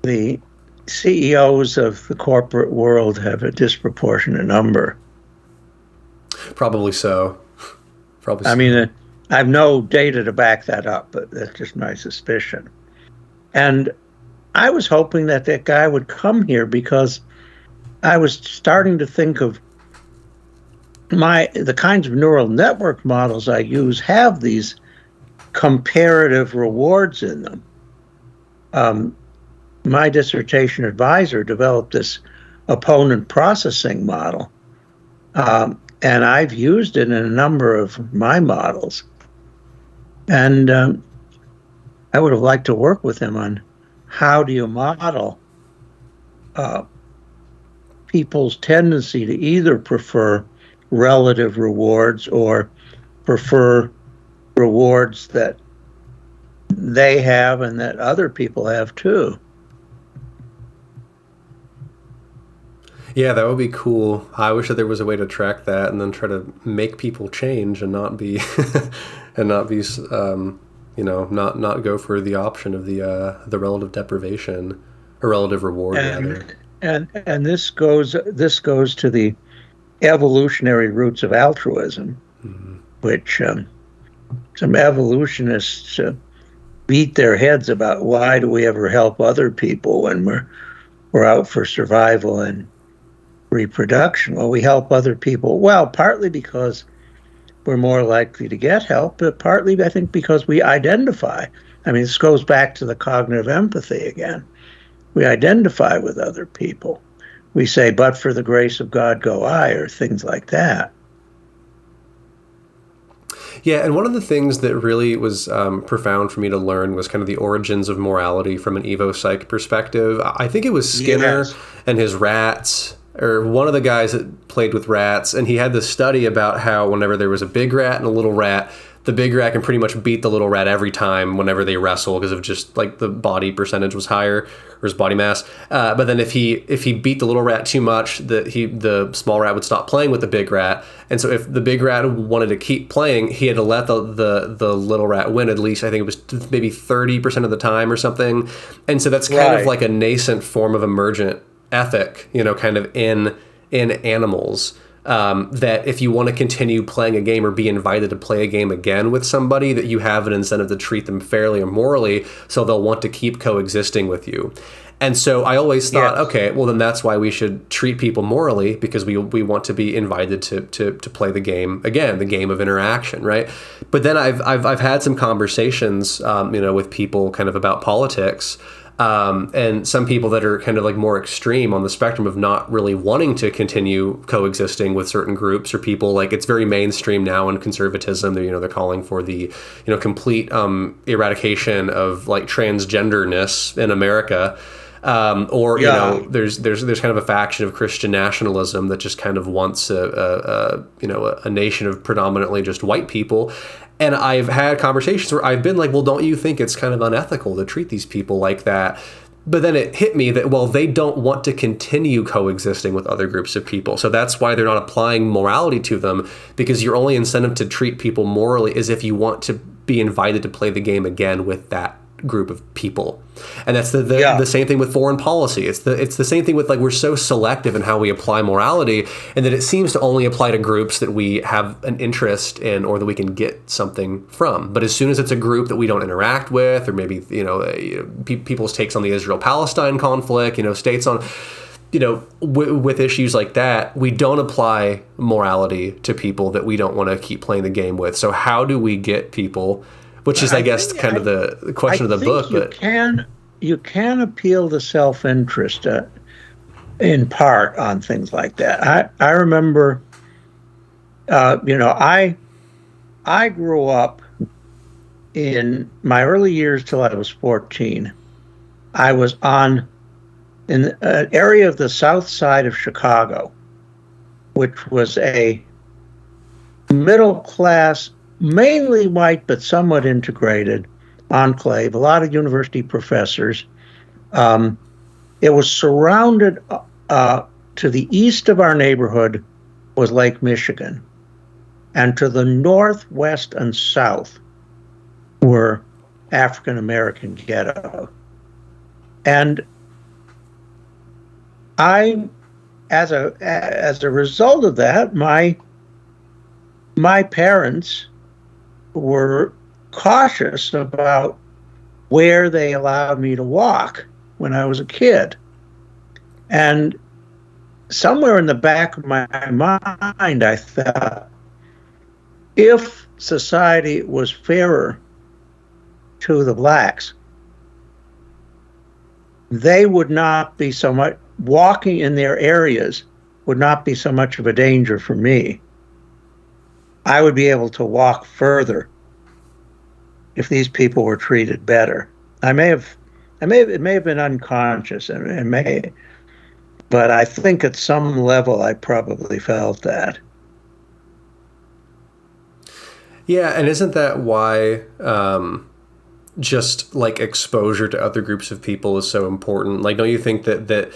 the CEOs of the corporate world have a disproportionate number. Probably so. I have no data to back that up, but that's just my suspicion. And I was hoping that guy would come here, because I was starting to think of the kinds of neural network models I use have these comparative rewards in them. My dissertation advisor developed this opponent processing model, and I've used it in a number of my models. And I would have liked to work with him on how do you model people's tendency to either prefer relative rewards or prefer rewards that they have and that other people have too. Yeah, that would be cool. I wish that there was a way to track that and then try to make people change and not be, not go for the option of the relative deprivation or relative reward. And this goes to the evolutionary roots of altruism, which some evolutionists beat their heads about. Why do we ever help other people when we're out for survival and reproduction? Well, we help other people. Well, partly because we're more likely to get help, but partly, I think, because we identify. I mean, this goes back to the cognitive empathy again. We identify with other people. We say, but for the grace of God go I, or things like that. Yeah, and one of the things that really was profound for me to learn was kind of the origins of morality from an Evo Psych perspective. I think it was Skinner and his rats, or one of the guys that played with rats, and he had this study about how whenever there was a big rat and a little rat, the big rat can pretty much beat the little rat every time whenever they wrestle because of just like the body percentage was higher, or his body mass. But then if he beat the little rat too much, the small rat would stop playing with the big rat. And so if the big rat wanted to keep playing, he had to let the little rat win, at least I think it was maybe 30% of the time or something. And so that's kind of like a nascent form of emergent ethic, kind of in animals. That if you want to continue playing a game or be invited to play a game again with somebody, that you have an incentive to treat them fairly or morally, so they'll want to keep coexisting with you. And so I always thought, okay, well then that's why we should treat people morally, because we want to be invited to play the game again, the game of interaction, right? But then I've had some conversations, with people kind of about politics. And some people that are kind of like more extreme on the spectrum of not really wanting to continue coexisting with certain groups or people. Like, it's very mainstream now in conservatism. They're calling for the complete eradication of like transgenderness in America. There's kind of a faction of Christian nationalism that just kind of wants a nation of predominantly just white people. And I've had conversations where I've been like, well, don't you think it's kind of unethical to treat these people like that? But then it hit me that, well, they don't want to continue coexisting with other groups of people. So that's why they're not applying morality to them, because your only incentive to treat people morally is if you want to be invited to play the game again with that group of people. And that's the same thing with foreign policy. It's the same thing with, like, we're so selective in how we apply morality, and that it seems to only apply to groups that we have an interest in or that we can get something from. But as soon as it's a group that we don't interact with, or maybe people's takes on the Israel-Palestine conflict, states on with issues like that, we don't apply morality to people that we don't want to keep playing the game with. So how do we get people, which is, I guess, kind of the question of the book. But you can appeal to self-interest in part on things like that. I remember, I grew up in my early years till I was 14. I was in an area of the south side of Chicago, which was a middle class, mainly white, but somewhat integrated enclave, a lot of university professors. It was surrounded, to the east of our neighborhood was Lake Michigan, and to the northwest and south were African-American ghetto. And as a result of that, my parents were cautious about where they allowed me to walk when I was a kid. And somewhere in the back of my mind, I thought, if society was fairer to the blacks, they would not be so much, walking in their areas would not be so much of a danger for me. I would be able to walk further if these people were treated better. It may have been unconscious, but I think at some level I probably felt that. Yeah, and isn't that why just like exposure to other groups of people is so important? Like, don't you think that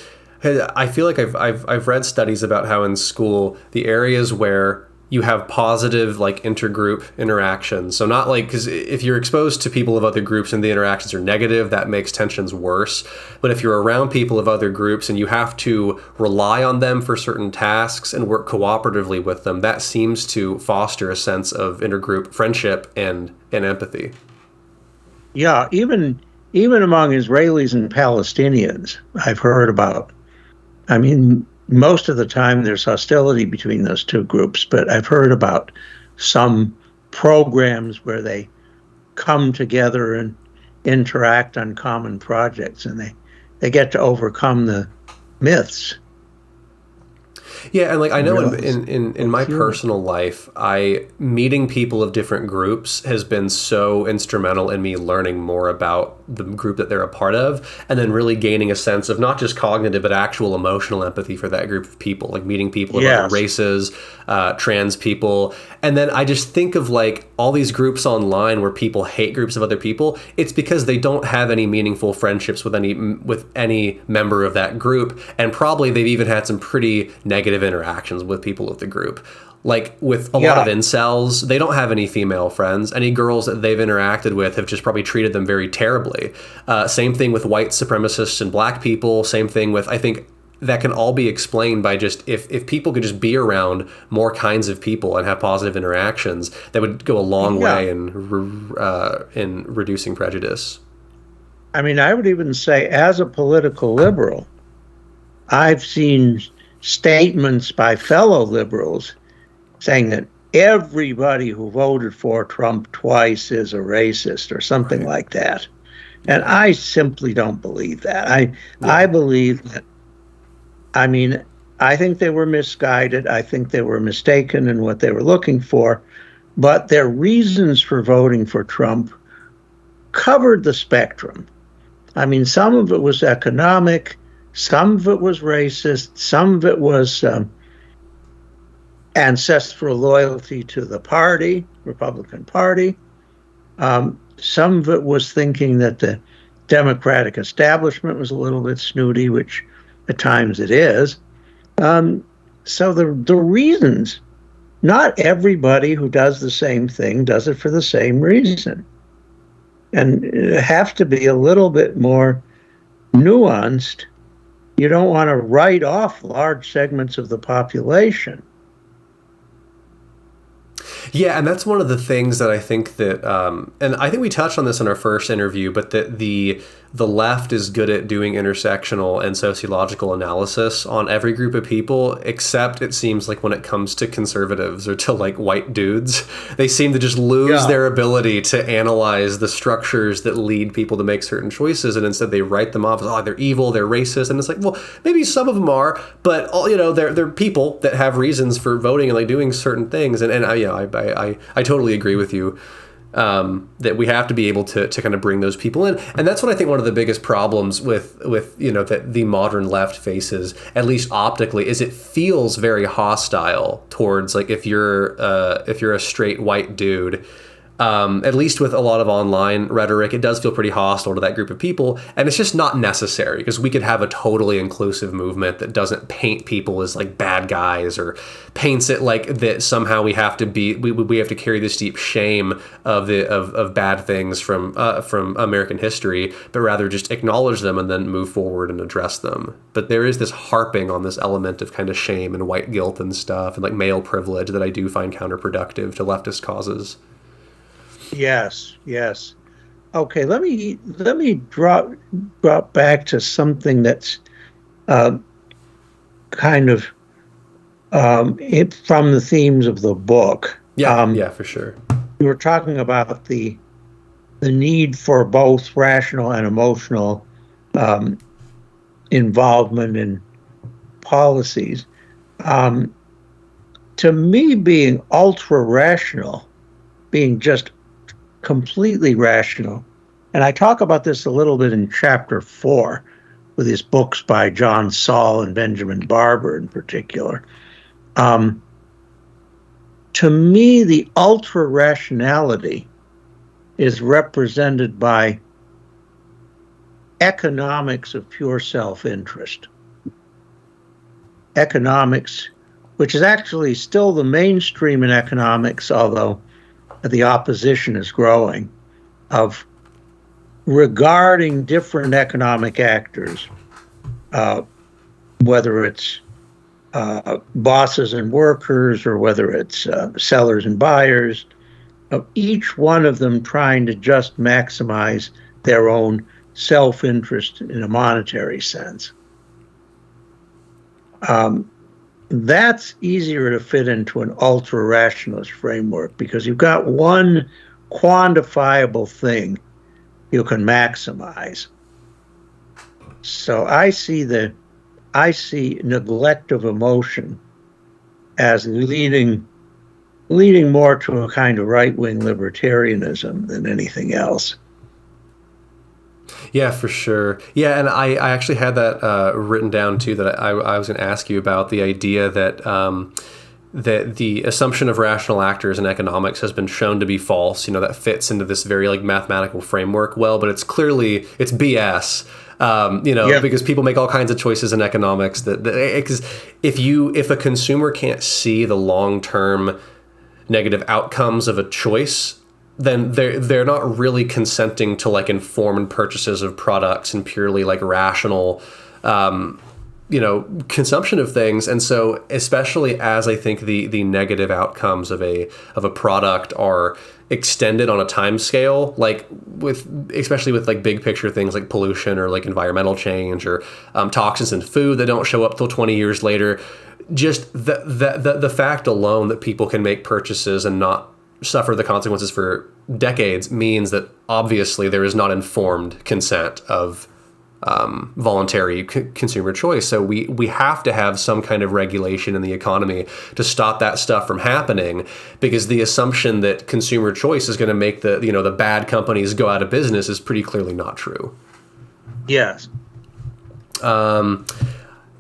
I feel like I've read studies about how in school the areas where you have positive like intergroup interactions. So not like, because if you're exposed to people of other groups and the interactions are negative, that makes tensions worse. But if you're around people of other groups and you have to rely on them for certain tasks and work cooperatively with them, that seems to foster a sense of intergroup friendship and empathy. Yeah, even among Israelis and Palestinians, I've heard about. I mean, most of the time there's hostility between those two groups, but I've heard about some programs where they come together and interact on common projects, and they get to overcome the myths. Yeah, and like I know Realize in it's my human. personal life, I meeting people of different groups has been so instrumental in me learning more about the group that they're a part of, and then really gaining a sense of not just cognitive but actual emotional empathy for that group of people. Like meeting people of other Yes. races, trans people, and then I just think of like all these groups online where people hate groups of other people. It's because they don't have any meaningful friendships with any member of that group, and probably they've even had some pretty negative interactions with people of the group. Like with a lot of Yeah. incels, they don't have any female friends. Any girls that they've interacted with have just probably treated them very terribly. Same thing with white supremacists and black people. Same thing with, I think that can all be explained by just if people could just be around more kinds of people and have positive interactions, that would go a long Yeah. way in reducing prejudice. I mean, I would even say, as a political liberal, I've seen statements by fellow liberals saying that everybody who voted for Trump twice is a racist or something Right. like that. And I simply don't believe that. I Yeah. believe that, I mean, I think they were misguided. I think they were mistaken in what they were looking for, but their reasons for voting for Trump covered the spectrum. I mean, some of it was economic, some of it was racist, some of it was ancestral loyalty to the party, Republican Party. Some of it was thinking that the Democratic establishment was a little bit snooty, which at times it is. Um, so the reasons, not everybody who does the same thing does it for the same reason, and have to be a little bit more nuanced. You don't want to write off large segments of the population. Yeah, and that's one of the things that I think that, and I think we touched on this in our first interview, but that the left is good at doing intersectional and sociological analysis on every group of people, except it seems like when it comes to conservatives or to like white dudes, they seem to just lose Yeah. their ability to analyze the structures that lead people to make certain choices, and instead they write them off as, oh, they're evil, they're racist, and it's like, well, maybe some of them are, but all, they're people that have reasons for voting and like doing certain things, and I totally agree with you, that we have to be able to kind of bring those people in. And that's what I think one of the biggest problems with that the modern left faces, at least optically, is it feels very hostile towards, like, if you're a straight white dude. At least with a lot of online rhetoric, it does feel pretty hostile to that group of people, and it's just not necessary, because we could have a totally inclusive movement that doesn't paint people as like bad guys, or paints it like that somehow we have to carry this deep shame of bad things from American history, but rather just acknowledge them and then move forward and address them. But there is this harping on this element of kind of shame and white guilt and stuff, and like male privilege, that I do find counterproductive to leftist causes. Yes, yes. Okay, let me drop back to something that's uh, kind of it from the themes of the book. Yeah, yeah, for sure. We were talking about the need for both rational and emotional um, involvement in policies. Um, to me, being ultra rational, being just completely rational, and I talk about this a little bit in chapter 4 with his books by John Saul and Benjamin Barber in particular. Um, to me, the ultra rationality is represented by economics of pure self interest, economics which is actually still the mainstream in economics, although the opposition is growing, of regarding different economic actors, uh, whether it's bosses and workers or whether it's sellers and buyers, of each one of them trying to just maximize their own self-interest in a monetary sense. That's easier to fit into an ultra-rationalist framework because you've got one quantifiable thing you can maximize. So I see neglect of emotion as leading more to a kind of right-wing libertarianism than anything else. Yeah, for sure. Yeah, and I actually had that written down too. That I was going to ask you about the idea that that the assumption of rational actors in economics has been shown to be false. That fits into this very like mathematical framework well, but it's BS. Yeah. Because people make all kinds of choices in economics because if a consumer can't see the long-term negative outcomes of a choice, then they're not really consenting to like informed purchases of products and purely like rational consumption of things. And so especially as I think the negative outcomes of a product are extended on a time scale, like especially with like big picture things like pollution or like environmental change or toxins in food that don't show up till 20 years later, just the fact alone that people can make purchases and not suffer the consequences for decades means that obviously there is not informed consent of voluntary consumer choice. So we have to have some kind of regulation in the economy to stop that stuff from happening, because the assumption that consumer choice is going to make the bad companies go out of business is pretty clearly not true. Yes.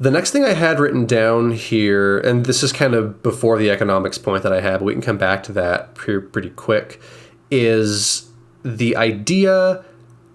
The next thing I had written down here, and this is kind of before the economics point that I had, but we can come back to that pretty quick, is the idea,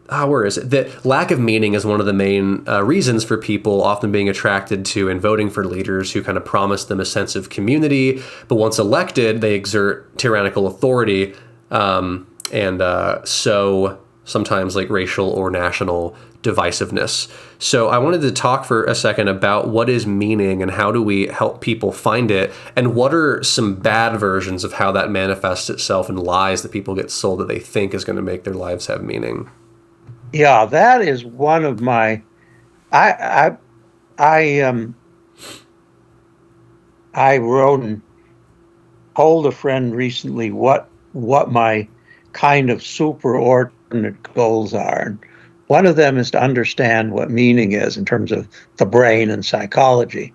where is it? That lack of meaning is one of the main reasons for people often being attracted to and voting for leaders who kind of promise them a sense of community, but once elected, they exert tyrannical authority, and so sometimes like racial or national divisiveness. So I wanted to talk for a second about what is meaning and how do we help people find it, and what are some bad versions of how that manifests itself in lies that people get sold that they think is going to make their lives have meaning. Yeah, that is one of my. I wrote and told a friend recently what my kind of superordinate goals are. And one of them is to understand what meaning is in terms of the brain and psychology,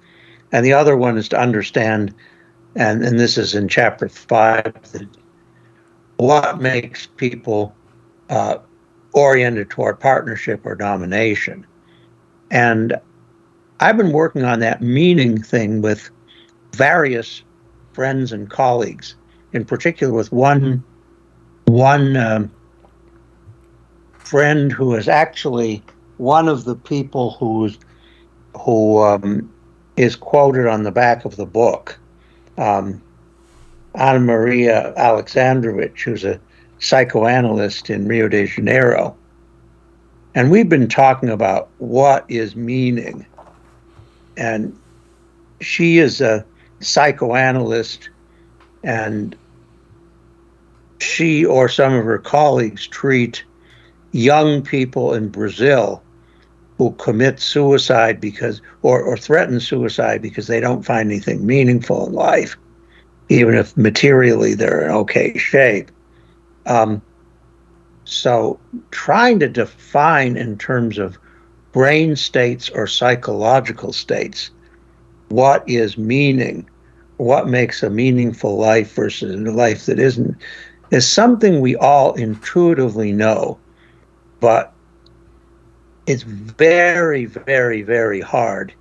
and the other one is to understand, and this is in chapter 5, that what makes people oriented toward partnership or domination. And I've been working on that meaning thing with various friends and colleagues, in particular with one friend who is actually one of the people who is quoted on the back of the book, Anna Maria Alexandrovich, who's a psychoanalyst in Rio de Janeiro. And we've been talking about what is meaning. And she is a psychoanalyst, and she or some of her colleagues treat young people in Brazil who commit suicide or threaten suicide because they don't find anything meaningful in life, even if materially they're in okay shape. So trying to define in terms of brain states or psychological states what is meaning, what makes a meaningful life versus a life that isn't, is something we all intuitively know, but it's very, very, very hard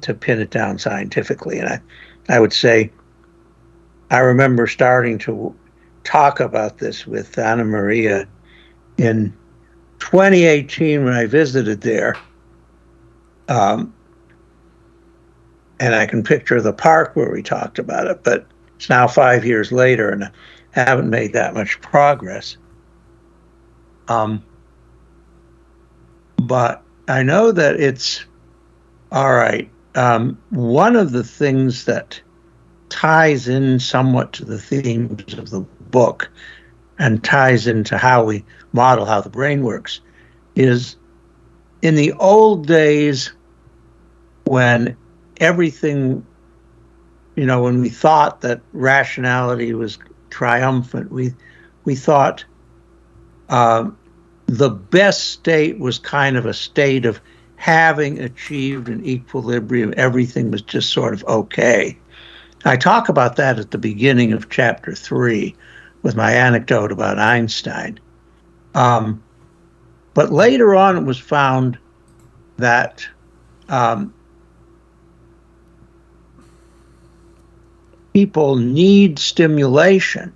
to pin it down scientifically. And I would say I remember starting to talk about this with Anna Maria in 2018 when I visited there. And I can picture the park where we talked about it, but it's now 5 years later and I haven't made that much progress. Um, but I know that it's all right. One of the things that ties in somewhat to the themes of the book and ties into how we model how the brain works is in the old days when everything, when we thought that rationality was triumphant, we thought um, the best state was kind of a state of having achieved an equilibrium. Everything was just sort of okay. I talk about that at the beginning of chapter 3 with my anecdote about Einstein. Um, but later on, it was found that um, people need stimulation,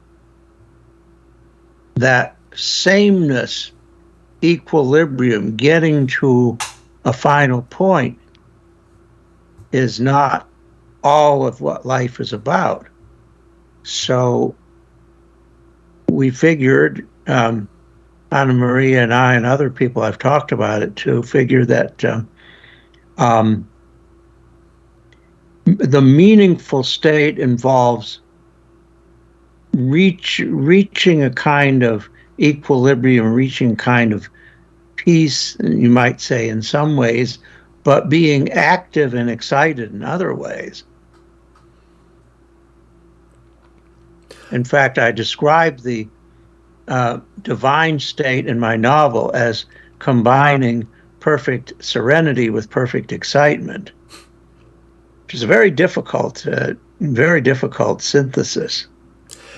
that sameness, equilibrium, getting to a final point is not all of what life is about. So we figured, Anna Maria and I and other people I've talked about it to figure that um, the meaningful state involves reaching a kind of equilibrium, reaching kind of peace, you might say, in some ways, but being active and excited in other ways. In fact, I described the divine state in my novel as combining perfect serenity with perfect excitement, which is a very difficult synthesis.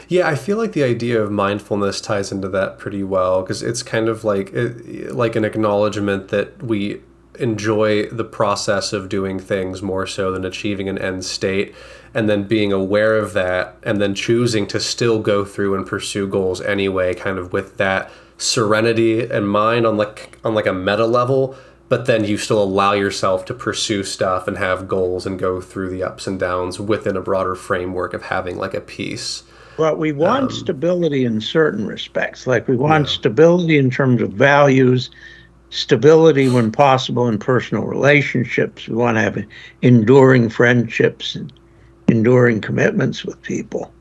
Yeah, I feel like the idea of mindfulness ties into that pretty well because it's kind of like an acknowledgement that we enjoy the process of doing things more so than achieving an end state, and then being aware of that and then choosing to still go through and pursue goals anyway, kind of with that serenity in mind on like a meta level, but then you still allow yourself to pursue stuff and have goals and go through the ups and downs within a broader framework of having like a peace. But we want stability in certain respects. Like we want Yeah. stability in terms of values, stability when possible in personal relationships. We want to have enduring friendships and enduring commitments with people.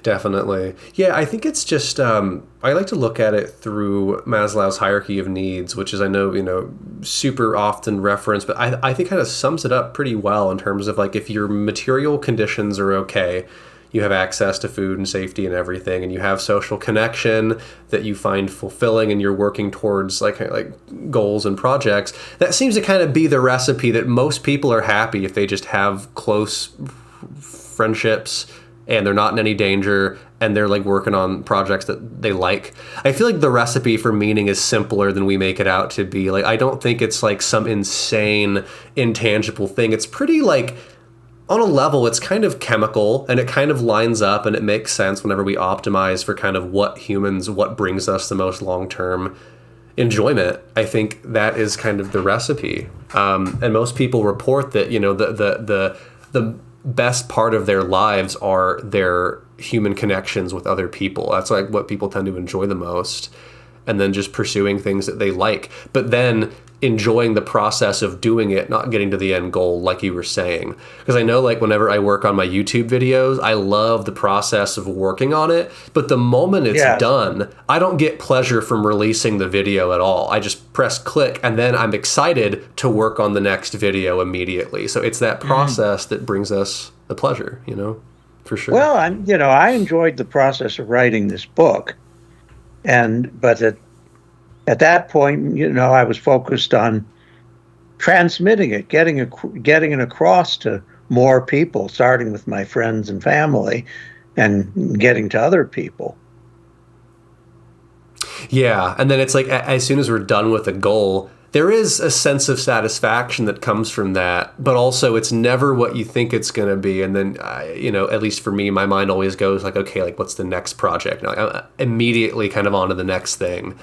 Definitely. Yeah, I think it's just, I like to look at it through Maslow's hierarchy of needs, which is, I know, super often referenced, but I think kind of sums it up pretty well in terms of like if your material conditions are okay, you have access to food and safety and everything, and you have social connection that you find fulfilling and you're working towards like goals and projects, that seems to kind of be the recipe that most people are happy if they just have close friendships and they're not in any danger and they're like working on projects that they like. I feel like the recipe for meaning is simpler than we make it out to be. Like, I don't think it's like some insane intangible thing. It's pretty like on a level, it's kind of chemical and it kind of lines up and it makes sense whenever we optimize for kind of what brings us the most long-term enjoyment. I think that is kind of the recipe. And most people report that, the best part of their lives are their human connections with other people. That's like what people tend to enjoy the most. And then just pursuing things that they like, but then enjoying the process of doing it, not getting to the end goal, like you were saying. Because I know, like, whenever I work on my YouTube videos, I love the process of working on it, but the moment it's done, I don't get pleasure from releasing the video at all. I just press click, and then I'm excited to work on the next video immediately. So it's that process that brings us the pleasure, for sure. Well, I enjoyed the process of writing this book. But at that point, I was focused on transmitting it, getting it across to more people, starting with my friends and family, and getting to other people. Yeah, and then it's like as soon as we're done with a goal, there is a sense of satisfaction that comes from that, but also it's never what you think it's going to be. And then, at least for me, my mind always goes like, okay, like what's the next project? Like, I'm immediately kind of on to the next thing.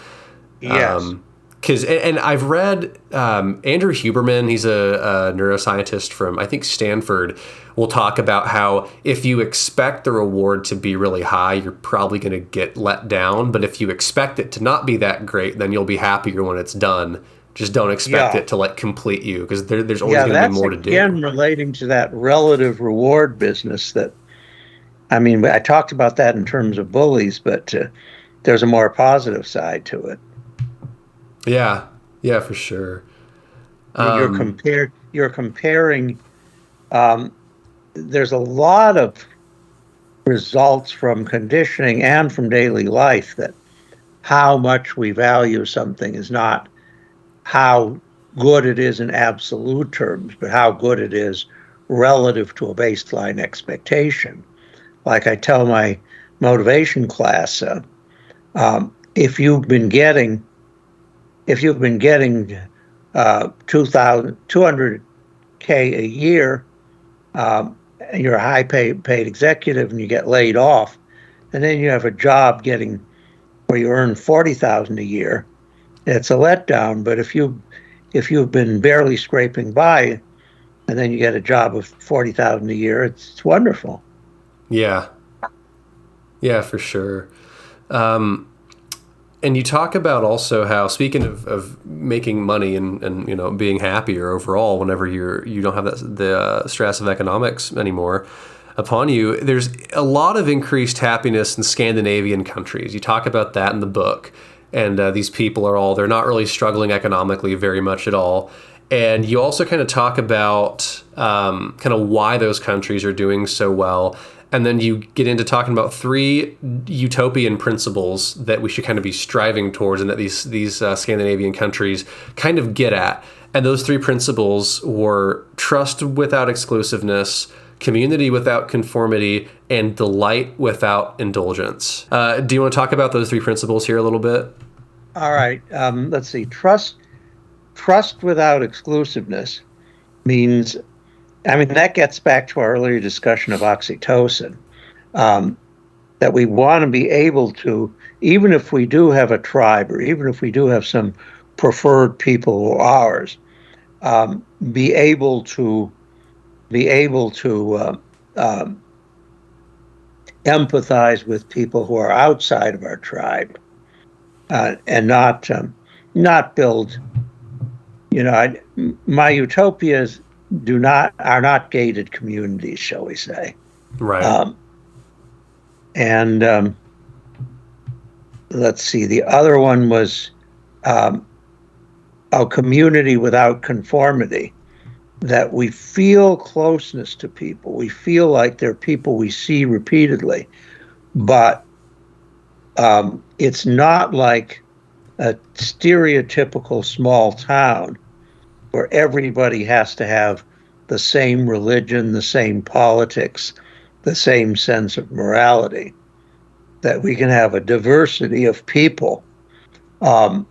Yes. Because and I've read Andrew Huberman, he's a neuroscientist from I think Stanford, will talk about how if you expect the reward to be really high, you're probably going to get let down. But if you expect it to not be that great, then you'll be happier when it's done. Just don't expect Yeah. it to like complete you because there's always Yeah, going to be that's more to again do. relating to that relative reward business that, I mean, I talked about that in terms of bullies, but there's a more positive side to it. Yeah, yeah, for sure. You're comparing, um, there's a lot of results from conditioning and from daily life that how much we value something is not how good it is in absolute terms, but how good it is relative to a baseline expectation. Like I tell my motivation class, if you've been getting 200K a year, and you're a paid executive and you get laid off, and then you have a job getting where you earn 40,000 a year, it's a letdown. But if you've been barely scraping by and then you get a job of 40,000 a year, it's wonderful. Yeah, yeah, for sure. And you talk about also how speaking of making money and you know being happier overall whenever you don't have the stress of economics anymore upon you, there's a lot of increased happiness in Scandinavian countries. You talk about that in the book, and these people are all they're not really struggling economically very much at all. And you also kind of talk about kind of why those countries are doing so well. And then you get into talking about three utopian principles that we should kind of be striving towards and that these Scandinavian countries kind of get at. And those three principles were trust without exclusiveness, community without conformity, and delight without indulgence. Do you want to talk about those three principles here a little bit? All right. Let's see. Trust without exclusiveness means, I mean, that gets back to our earlier discussion of oxytocin, um, that we want to be able to, even if we do have a tribe or even if we do have some preferred people who are ours, be able to um, empathize with people who are outside of our tribe, and not build. You know, my utopias do not are not gated communities, shall we say? Right. Um, and let's see, the other one was um, a community without conformity. That we feel closeness to people, we feel like they're people we see repeatedly, but it's not like a stereotypical small town where everybody has to have the same religion, the same politics, the same sense of morality, that we can have a diversity of people, um,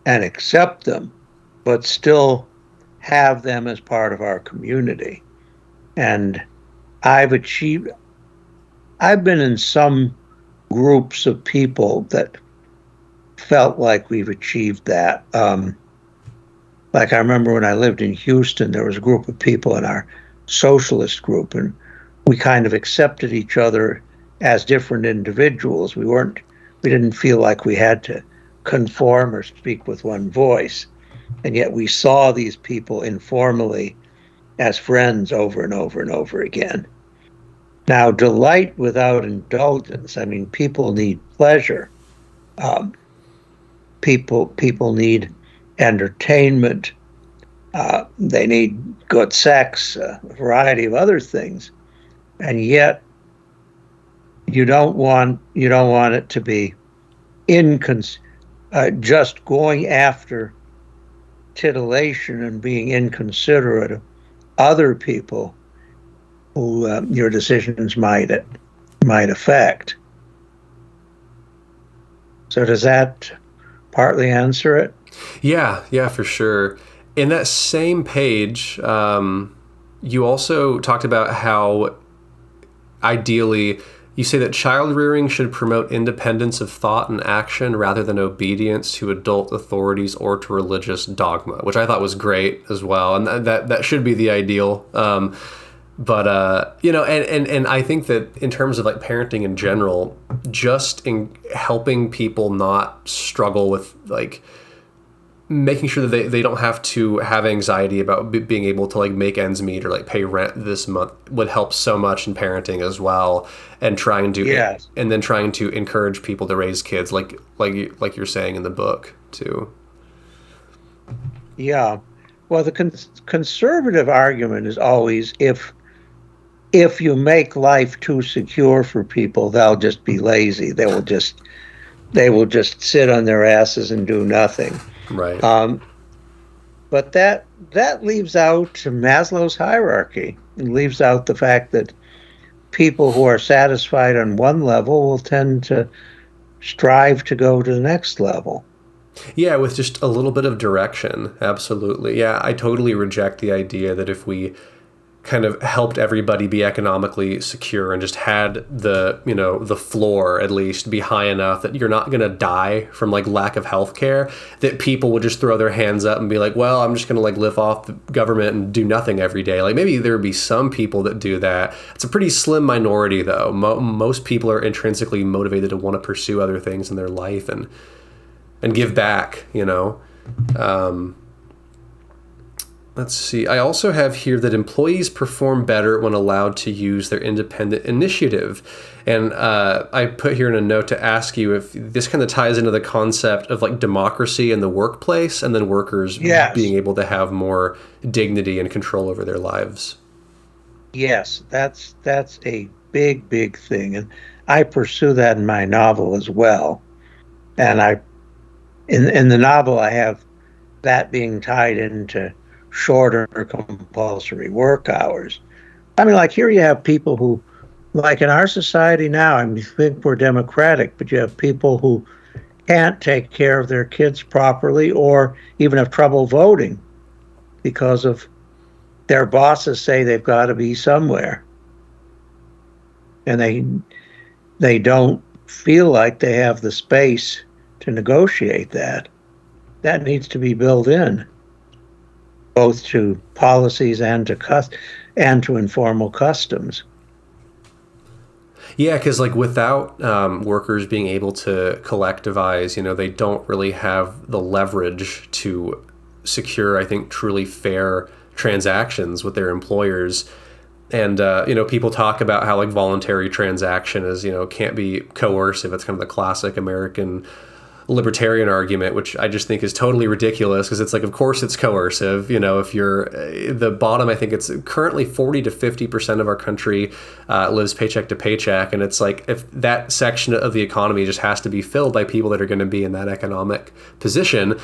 and accept them, but still have them as part of our community. And I've achieved, I've been in some groups of people that felt like we've achieved that. Like I remember when I lived in Houston, there was a group of people in our socialist group, and we kind of accepted each other as different individuals. We didn't feel like we had to conform or speak with one voice. And yet we saw these people informally as friends over and over and over again. Now, delight without indulgence. I mean, people need pleasure. Um, people need entertainment. They need good sex, a variety of other things, and yet you don't want it to be just going after titillation and being inconsiderate of other people who your decisions might affect. So does that partly answer it? Yeah, yeah, for sure. In that same page, you also talked about how ideally You say that child rearing should promote independence of thought and action rather than obedience to adult authorities or to religious dogma, which I thought was great as well. And that should be the ideal. But and I think that in terms of like parenting in general, just in helping people not struggle with like making sure that they don't have to have anxiety about being able to like make ends meet or like pay rent this month would help so much in parenting as well, and trying to and then trying to encourage people to raise kids like you're saying in the book too. Yeah. Well, the conservative argument is always if you make life too secure for people, they'll just be lazy. They will just sit on their asses and do nothing. Right. But that leaves out Maslow's hierarchy. It leaves out the fact that people who are satisfied on one level will tend to strive to go to the next level. Yeah, with just a little bit of direction. Absolutely. Yeah, I totally reject the idea that if we kind of helped everybody be economically secure and just had the floor at least be high enough that you're not going to die from like lack of health care, that people would just throw their hands up and be like, well, I'm just going to like live off the government and do nothing every day. Like maybe there would be some people that do that. It's a pretty slim minority though. Most people are intrinsically motivated to want to pursue other things in their life and give back, Let's see. I also have here that employees perform better when allowed to use their independent initiative. And I put here in a note to ask you if this kind of ties into the concept of like democracy in the workplace and then workers being able to have more dignity and control over their lives. Yes, that's a big thing. And I pursue that in my novel as well. And in the novel, I have that being tied into shorter compulsory work hours. I mean, like here you have people who, like in our society now, I think we're democratic, but you have people who can't take care of their kids properly or even have trouble voting because of their bosses say they've got to be somewhere. And they don't feel like they have the space to negotiate that. That needs to be built in, both to policies and to informal customs. Yeah, because like without workers being able to collectivize, they don't really have the leverage to secure, I think, truly fair transactions with their employers. And, people talk about how like voluntary transaction is, can't be coercive. It's kind of the classic American libertarian argument, which I just think is totally ridiculous because it's like, of course it's coercive. If you're the bottom, I think it's currently 40 to 50% of our country lives paycheck to paycheck. And it's like, if that section of the economy just has to be filled by people that are going to be in that economic position,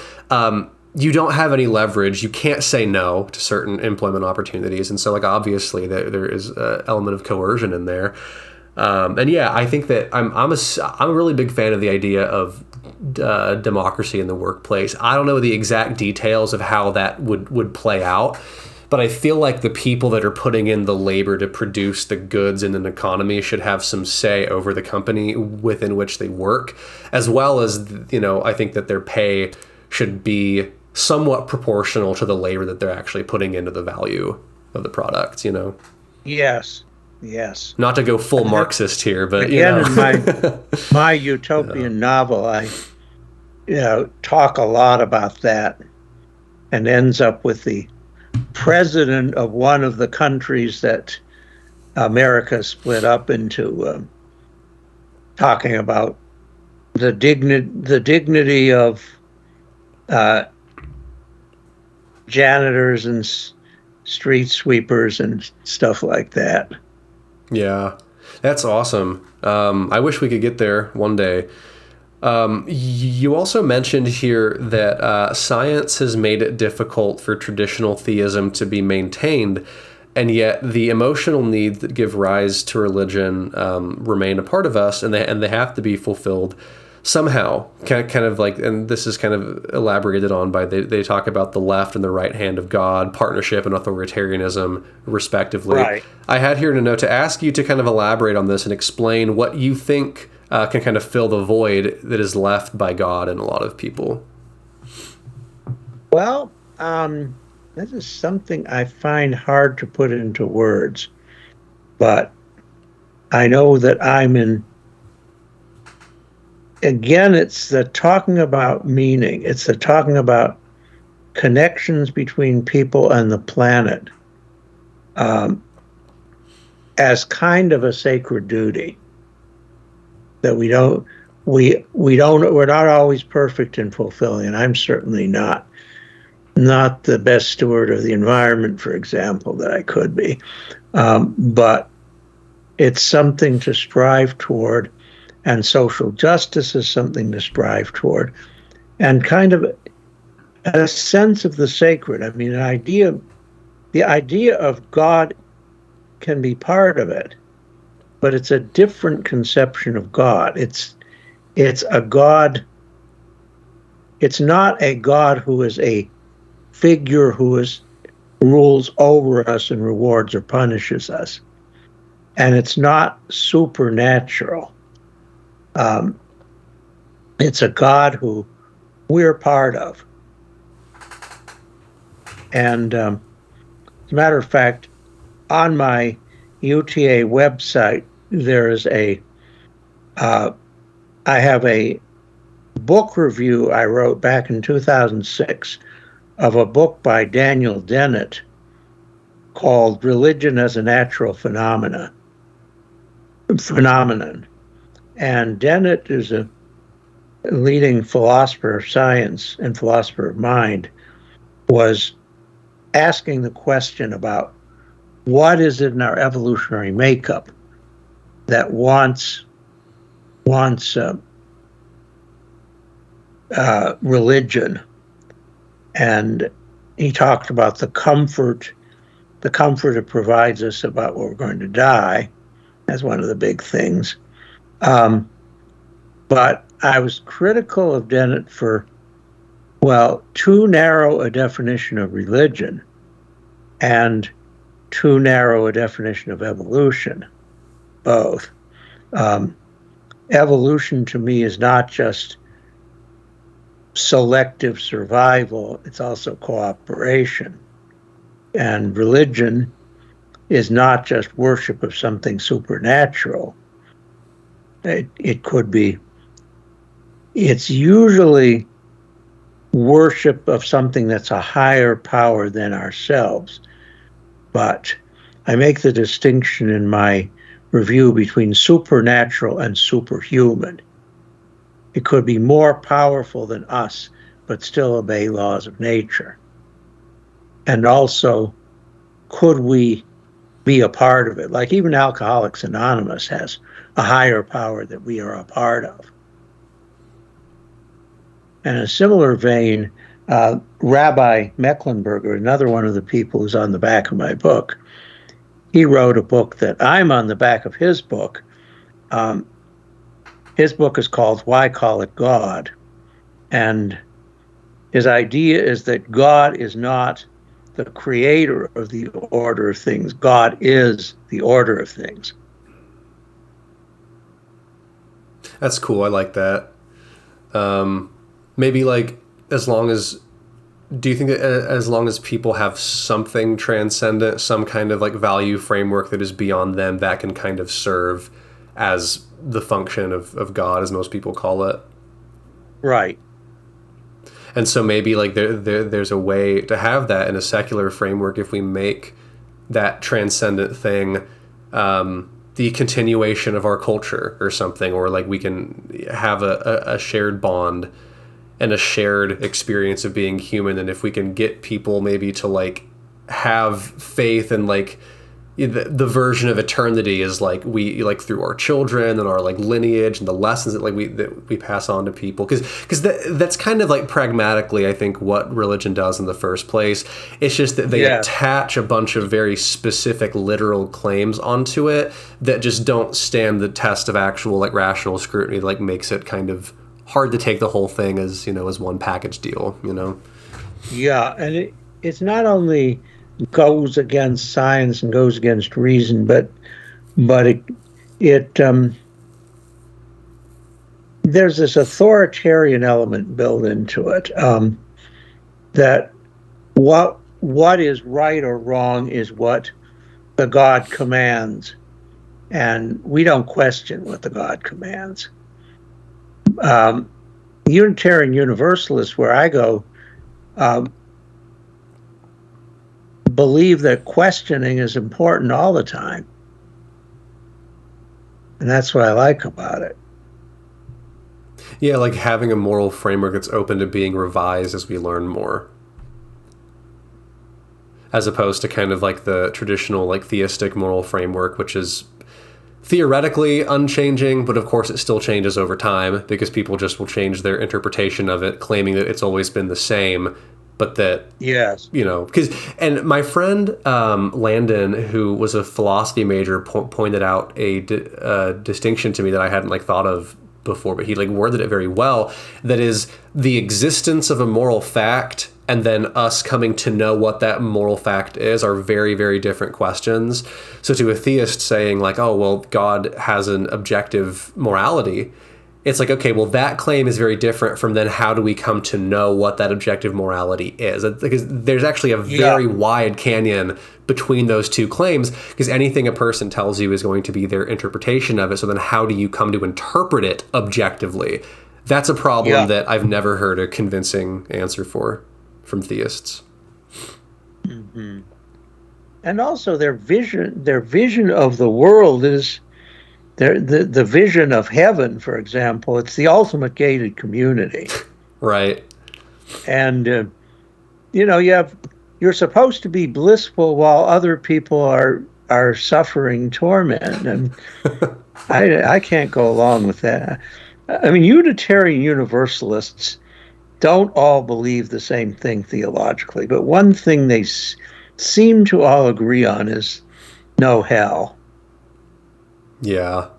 you don't have any leverage. You can't say no to certain employment opportunities. And so like, obviously there is an element of coercion in there. And yeah, I think that I'm a really big fan of the idea of democracy in the workplace. I don't know the exact details of how that would play out, but I feel like the people that are putting in the labor to produce the goods in an economy should have some say over the company within which they work, as well as, I think that their pay should be somewhat proportional to the labor that they're actually putting into the value of the product, Yes. Not to go full Marxist here, but again, in my utopian novel, I talk a lot about that, and ends up with the president of one of the countries that America split up into, talking about the dignity of janitors and street sweepers and stuff like that. Yeah, that's awesome. I wish we could get there one day. You also mentioned here that science has made it difficult for traditional theism to be maintained, and yet the emotional needs that give rise to religion remain a part of us, and they have to be fulfilled. somehow kind of like, and this is kind of elaborated on by, they talk about the left and the right hand of God, partnership and authoritarianism, respectively. Right. I had here in a note to ask you to kind of elaborate on this and explain what you think can kind of fill the void that is left by God in a lot of people. Well, this is something I find hard to put into words, but I know that again, it's the talking about meaning. It's the talking about connections between people and the planet as kind of a sacred duty that we're not always perfect in fulfilling. And I'm certainly not the best steward of the environment, for example, that I could be. But it's something to strive toward, and social justice is something to strive toward, and kind of a sense of the sacred. I mean, the idea of God can be part of it, but it's a different conception of God. It's a God. It's not a God who is a figure who rules over us and rewards or punishes us. And it's not supernatural. It's a God who we're part of. And as a matter of fact, on my UTA website, there is I have a book review I wrote back in 2006 of a book by Daniel Dennett called Religion as a Natural Phenomenon. And Dennett is a leading philosopher of science and philosopher of mind, was asking the question about what is it in our evolutionary makeup that wants religion. And he talked about the comfort it provides us about what we're going to die as one of the big things. But I was critical of Dennett for, too narrow a definition of religion and too narrow a definition of evolution, both. Evolution to me is not just selective survival, it's also cooperation. And religion is not just worship of something supernatural. It could be, it's usually worship of something that's a higher power than ourselves. But I make the distinction in my review between supernatural and superhuman. It could be more powerful than us, but still obey laws of nature. And also, could we be a part of it? Like even Alcoholics Anonymous has a higher power that we are a part of. And in a similar vein, Rabbi Mecklenburger, another one of the people who's on the back of my book, he wrote a book that I'm on the back of his book. His book is called Why Call It God? And his idea is that God is not the creator of the order of things. God is the order of things. That's cool. I like that. Maybe like do you think that as long as people have something transcendent, some kind of like value framework that is beyond them, that can kind of serve as the function of God, as most people call it? Right. And so maybe like there's a way to have that in a secular framework if we make that transcendent thing the continuation of our culture or something, or like we can have a shared bond and a shared experience of being human. And if we can get people maybe to like have faith in like the version of eternity is like we like through our children and our like lineage and the lessons that we pass on to people, because that's kind of like pragmatically I think what religion does in the first place. It's just that they attach a bunch of very specific literal claims onto it that just don't stand the test of actual like rational scrutiny, like makes it kind of hard to take the whole thing as, as one package deal. Yeah, and it's not only goes against science and goes against reason, but it there's this authoritarian element built into it, that what is right or wrong is what the God commands, and we don't question what the God commands. Um, Unitarian Universalists, where I go, um, believe that questioning is important all the time, and that's what I like about it. Yeah, like having a moral framework that's open to being revised as we learn more. As opposed to kind of like the traditional like theistic moral framework, which is theoretically unchanging, but of course it still changes over time because people just will change their interpretation of it, claiming that it's always been the same, but that, Yes. because, and my friend Landon, who was a philosophy major, pointed out a distinction to me that I hadn't like thought of before, but he like worded it very well. That is the existence of a moral fact and then us coming to know what that moral fact is are very, very different questions. So to a theist saying like, oh, well, God has an objective morality, it's like, okay, well, that claim is very different from then how do we come to know what that objective morality is? Because there's actually a very wide canyon between those two claims, because anything a person tells you is going to be their interpretation of it. So then how do you come to interpret it objectively? That's a problem that I've never heard a convincing answer for from theists. Mm-hmm. And also their vision of the world is the vision of heaven, for example. It's the ultimate gated community. Right. And you're supposed to be blissful while other people are suffering torment, and I can't go along with that. I mean, Unitarian Universalists don't all believe the same thing theologically, but one thing they seem to all agree on is no hell. Yeah.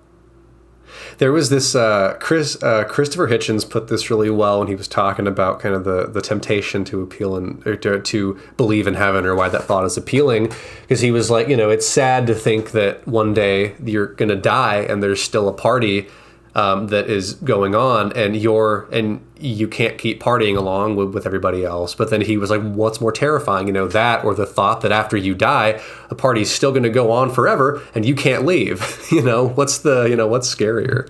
There was this Christopher Hitchens put this really well when he was talking about kind of the temptation to appeal or to believe in heaven, or why that thought is appealing, because he was like, it's sad to think that one day you're going to die and there's still a party that is going on, and you can't keep partying along with everybody else. But then he was like, what's more terrifying, that or the thought that after you die, a party's still going to go on forever and you can't leave? What's scarier?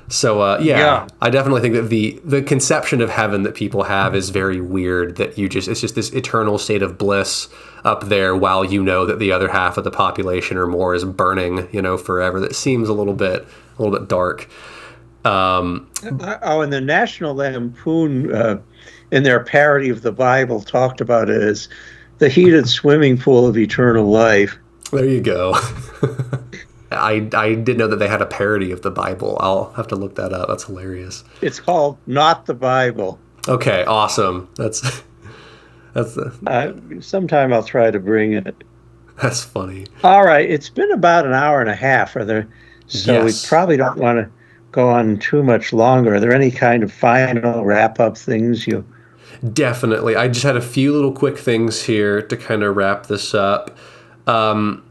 So I definitely think that the conception of heaven that people have is very weird, that it's just this eternal state of bliss up there while that the other half of the population or more is burning, forever. That seems a little bit dark. And the National Lampoon, in their parody of the Bible, talked about it as the heated swimming pool of eternal life. There you go. I didn't know that they had a parody of the Bible. I'll have to look that up. That's hilarious. It's called Not the Bible. Okay, awesome. That's sometime I'll try to bring it. That's funny. All right, it's been about an hour and a half. So we probably don't want to go on too much longer. Are there any kind of final wrap-up things you... Definitely. I just had a few little quick things here to kind of wrap this up. And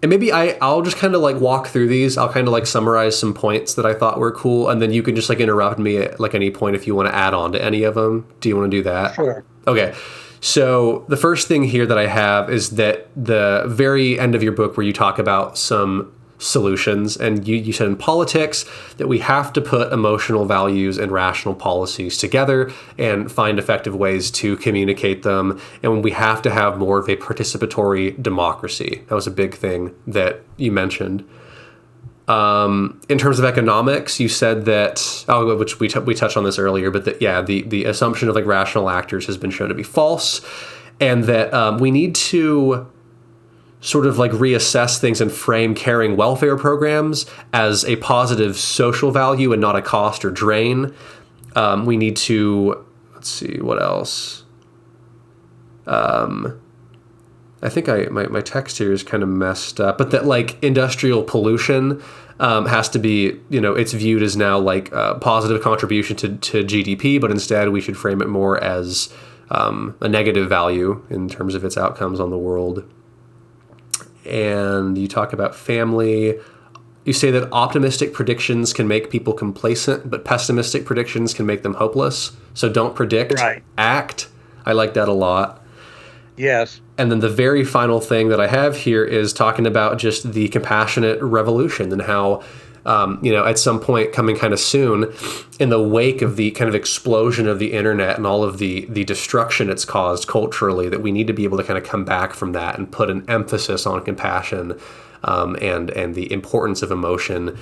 maybe I'll just kind of like walk through these. I'll kind of like summarize some points that I thought were cool, and then you can just like interrupt me at like any point if you want to add on to any of them. Do you want to do that? Sure. Okay. So the first thing here that I have is that the very end of your book, where you talk about some solutions, and you said in politics that we have to put emotional values and rational policies together and find effective ways to communicate them, and we have to have more of a participatory democracy. That was a big thing that you mentioned. In terms of economics, you said that, which we touched on this earlier, but that the assumption of like rational actors has been shown to be false, and that we need to sort of like reassess things and frame caring welfare programs as a positive social value and not a cost or drain. We need to, let's see, what else? I think my text here is kind of messed up, but that like industrial pollution has to be, it's viewed as now like a positive contribution to GDP, but instead we should frame it more as a negative value in terms of its outcomes on the world. And you talk about family. You say that optimistic predictions can make people complacent, but pessimistic predictions can make them hopeless. So don't predict, Right. act. I like that a lot. Yes. And then the very final thing that I have here is talking about just the compassionate revolution and how, at some point coming kind of soon, in the wake of the kind of explosion of the internet and all of the destruction it's caused culturally, that we need to be able to kind of come back from that and put an emphasis on compassion and the importance of emotion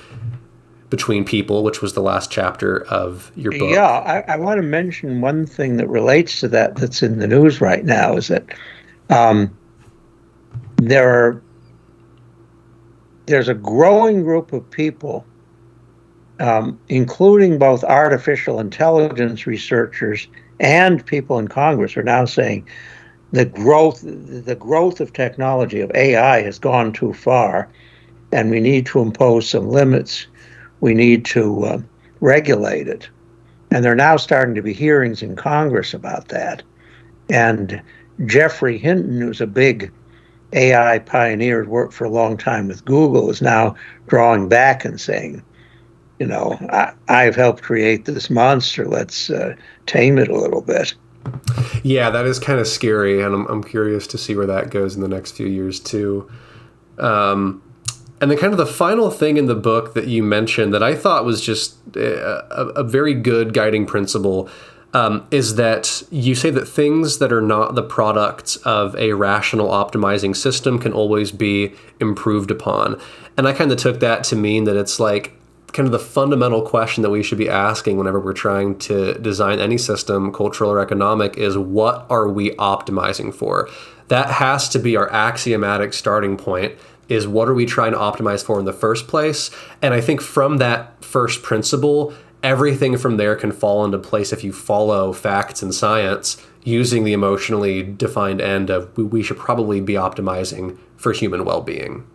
between people, which was the last chapter of your book. Yeah, I want to mention one thing that relates to that that's in the news right now is that there's a growing group of people, including both artificial intelligence researchers and people in Congress, are now saying the growth of technology, of AI, has gone too far, and we need to impose some limits. We need to regulate it. And there are now starting to be hearings in Congress about that. And Jeffrey Hinton, who's a big AI pioneer, worked for a long time with Google, is now drawing back and saying, I've helped create this monster. Let's tame it a little bit. Yeah, that is kind of scary, and I'm curious to see where that goes in the next few years too. And then kind of the final thing in the book that you mentioned that I thought was just a very good guiding principle is that you say that things that are not the products of a rational optimizing system can always be improved upon. And I kind of took that to mean that it's like kind of the fundamental question that we should be asking whenever we're trying to design any system, cultural or economic, is what are we optimizing for? That has to be our axiomatic starting point, is what are we trying to optimize for in the first place? And I think from that first principle, everything from there can fall into place if you follow facts and science using the emotionally defined end of we should probably be optimizing for human well-being.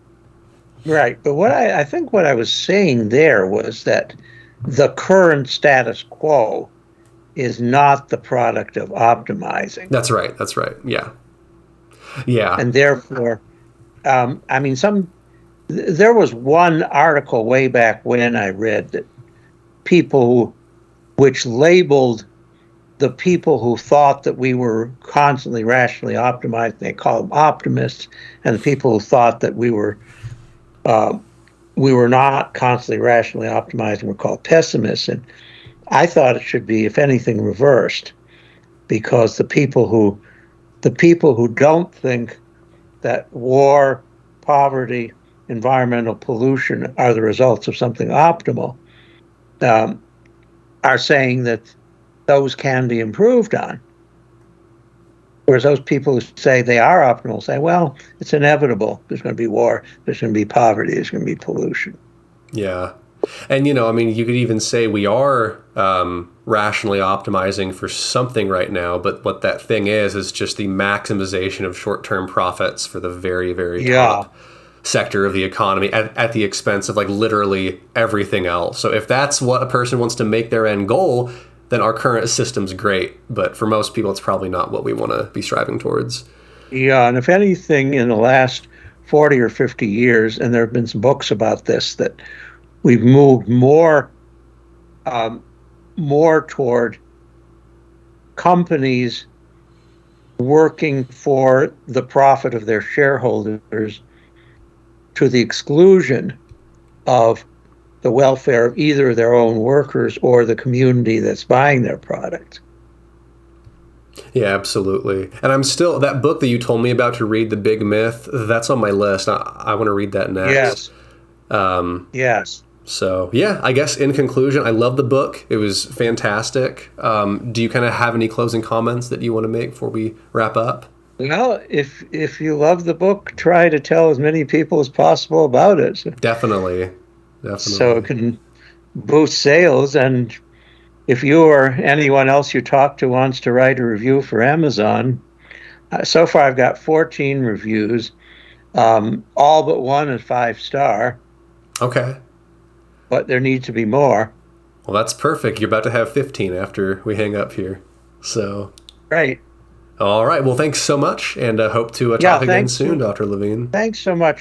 Right. But I think what I was saying there was that the current status quo is not the product of optimizing. That's right. That's right. Yeah. Yeah. And therefore, there was one article way back when I read that which labeled the people who thought that we were constantly rationally optimized, they call them optimists, and the people who thought that we were not constantly rationally optimized and were called pessimists. And I thought it should be, if anything, reversed, because the people who don't think that war, poverty, environmental pollution are the results of something optimal, are saying that those can be improved on. Whereas those people who say they are optimal say, well, it's inevitable. There's going to be war, there's going to be poverty, there's going to be pollution. Yeah. And, you could even say we are rationally optimizing for something right now, but what that thing is just the maximization of short-term profits for the very, very top sector of the economy at the expense of like literally everything else. So if that's what a person wants to make their end goal, then our current system's great. But for most people, it's probably not what we want to be striving towards. Yeah, and if anything, in the last 40 or 50 years, and there have been some books about this, that we've moved more toward companies working for the profit of their shareholders to the exclusion of the welfare of either their own workers or the community that's buying their product. Yeah, absolutely. And I'm still, that book that you told me about to read, The Big Myth, that's on my list. I want to read that next. Yes. Yes. So, yeah, I guess in conclusion, I love the book. It was fantastic. Do you kind of have any closing comments that you want to make before we wrap up? Well, if you love the book, try to tell as many people as possible about it. Definitely. So it can boost sales. And if you or anyone else you talk to wants to write a review for Amazon, So far, I've got 14 reviews. All but one is 5 star, Okay. but there needs to be more. Well, that's perfect. You're about to have 15 after we hang up here. So, Right. all right. Well, thanks so much, and hope to Yeah, talk again soon, Dr. Levine. thanks so much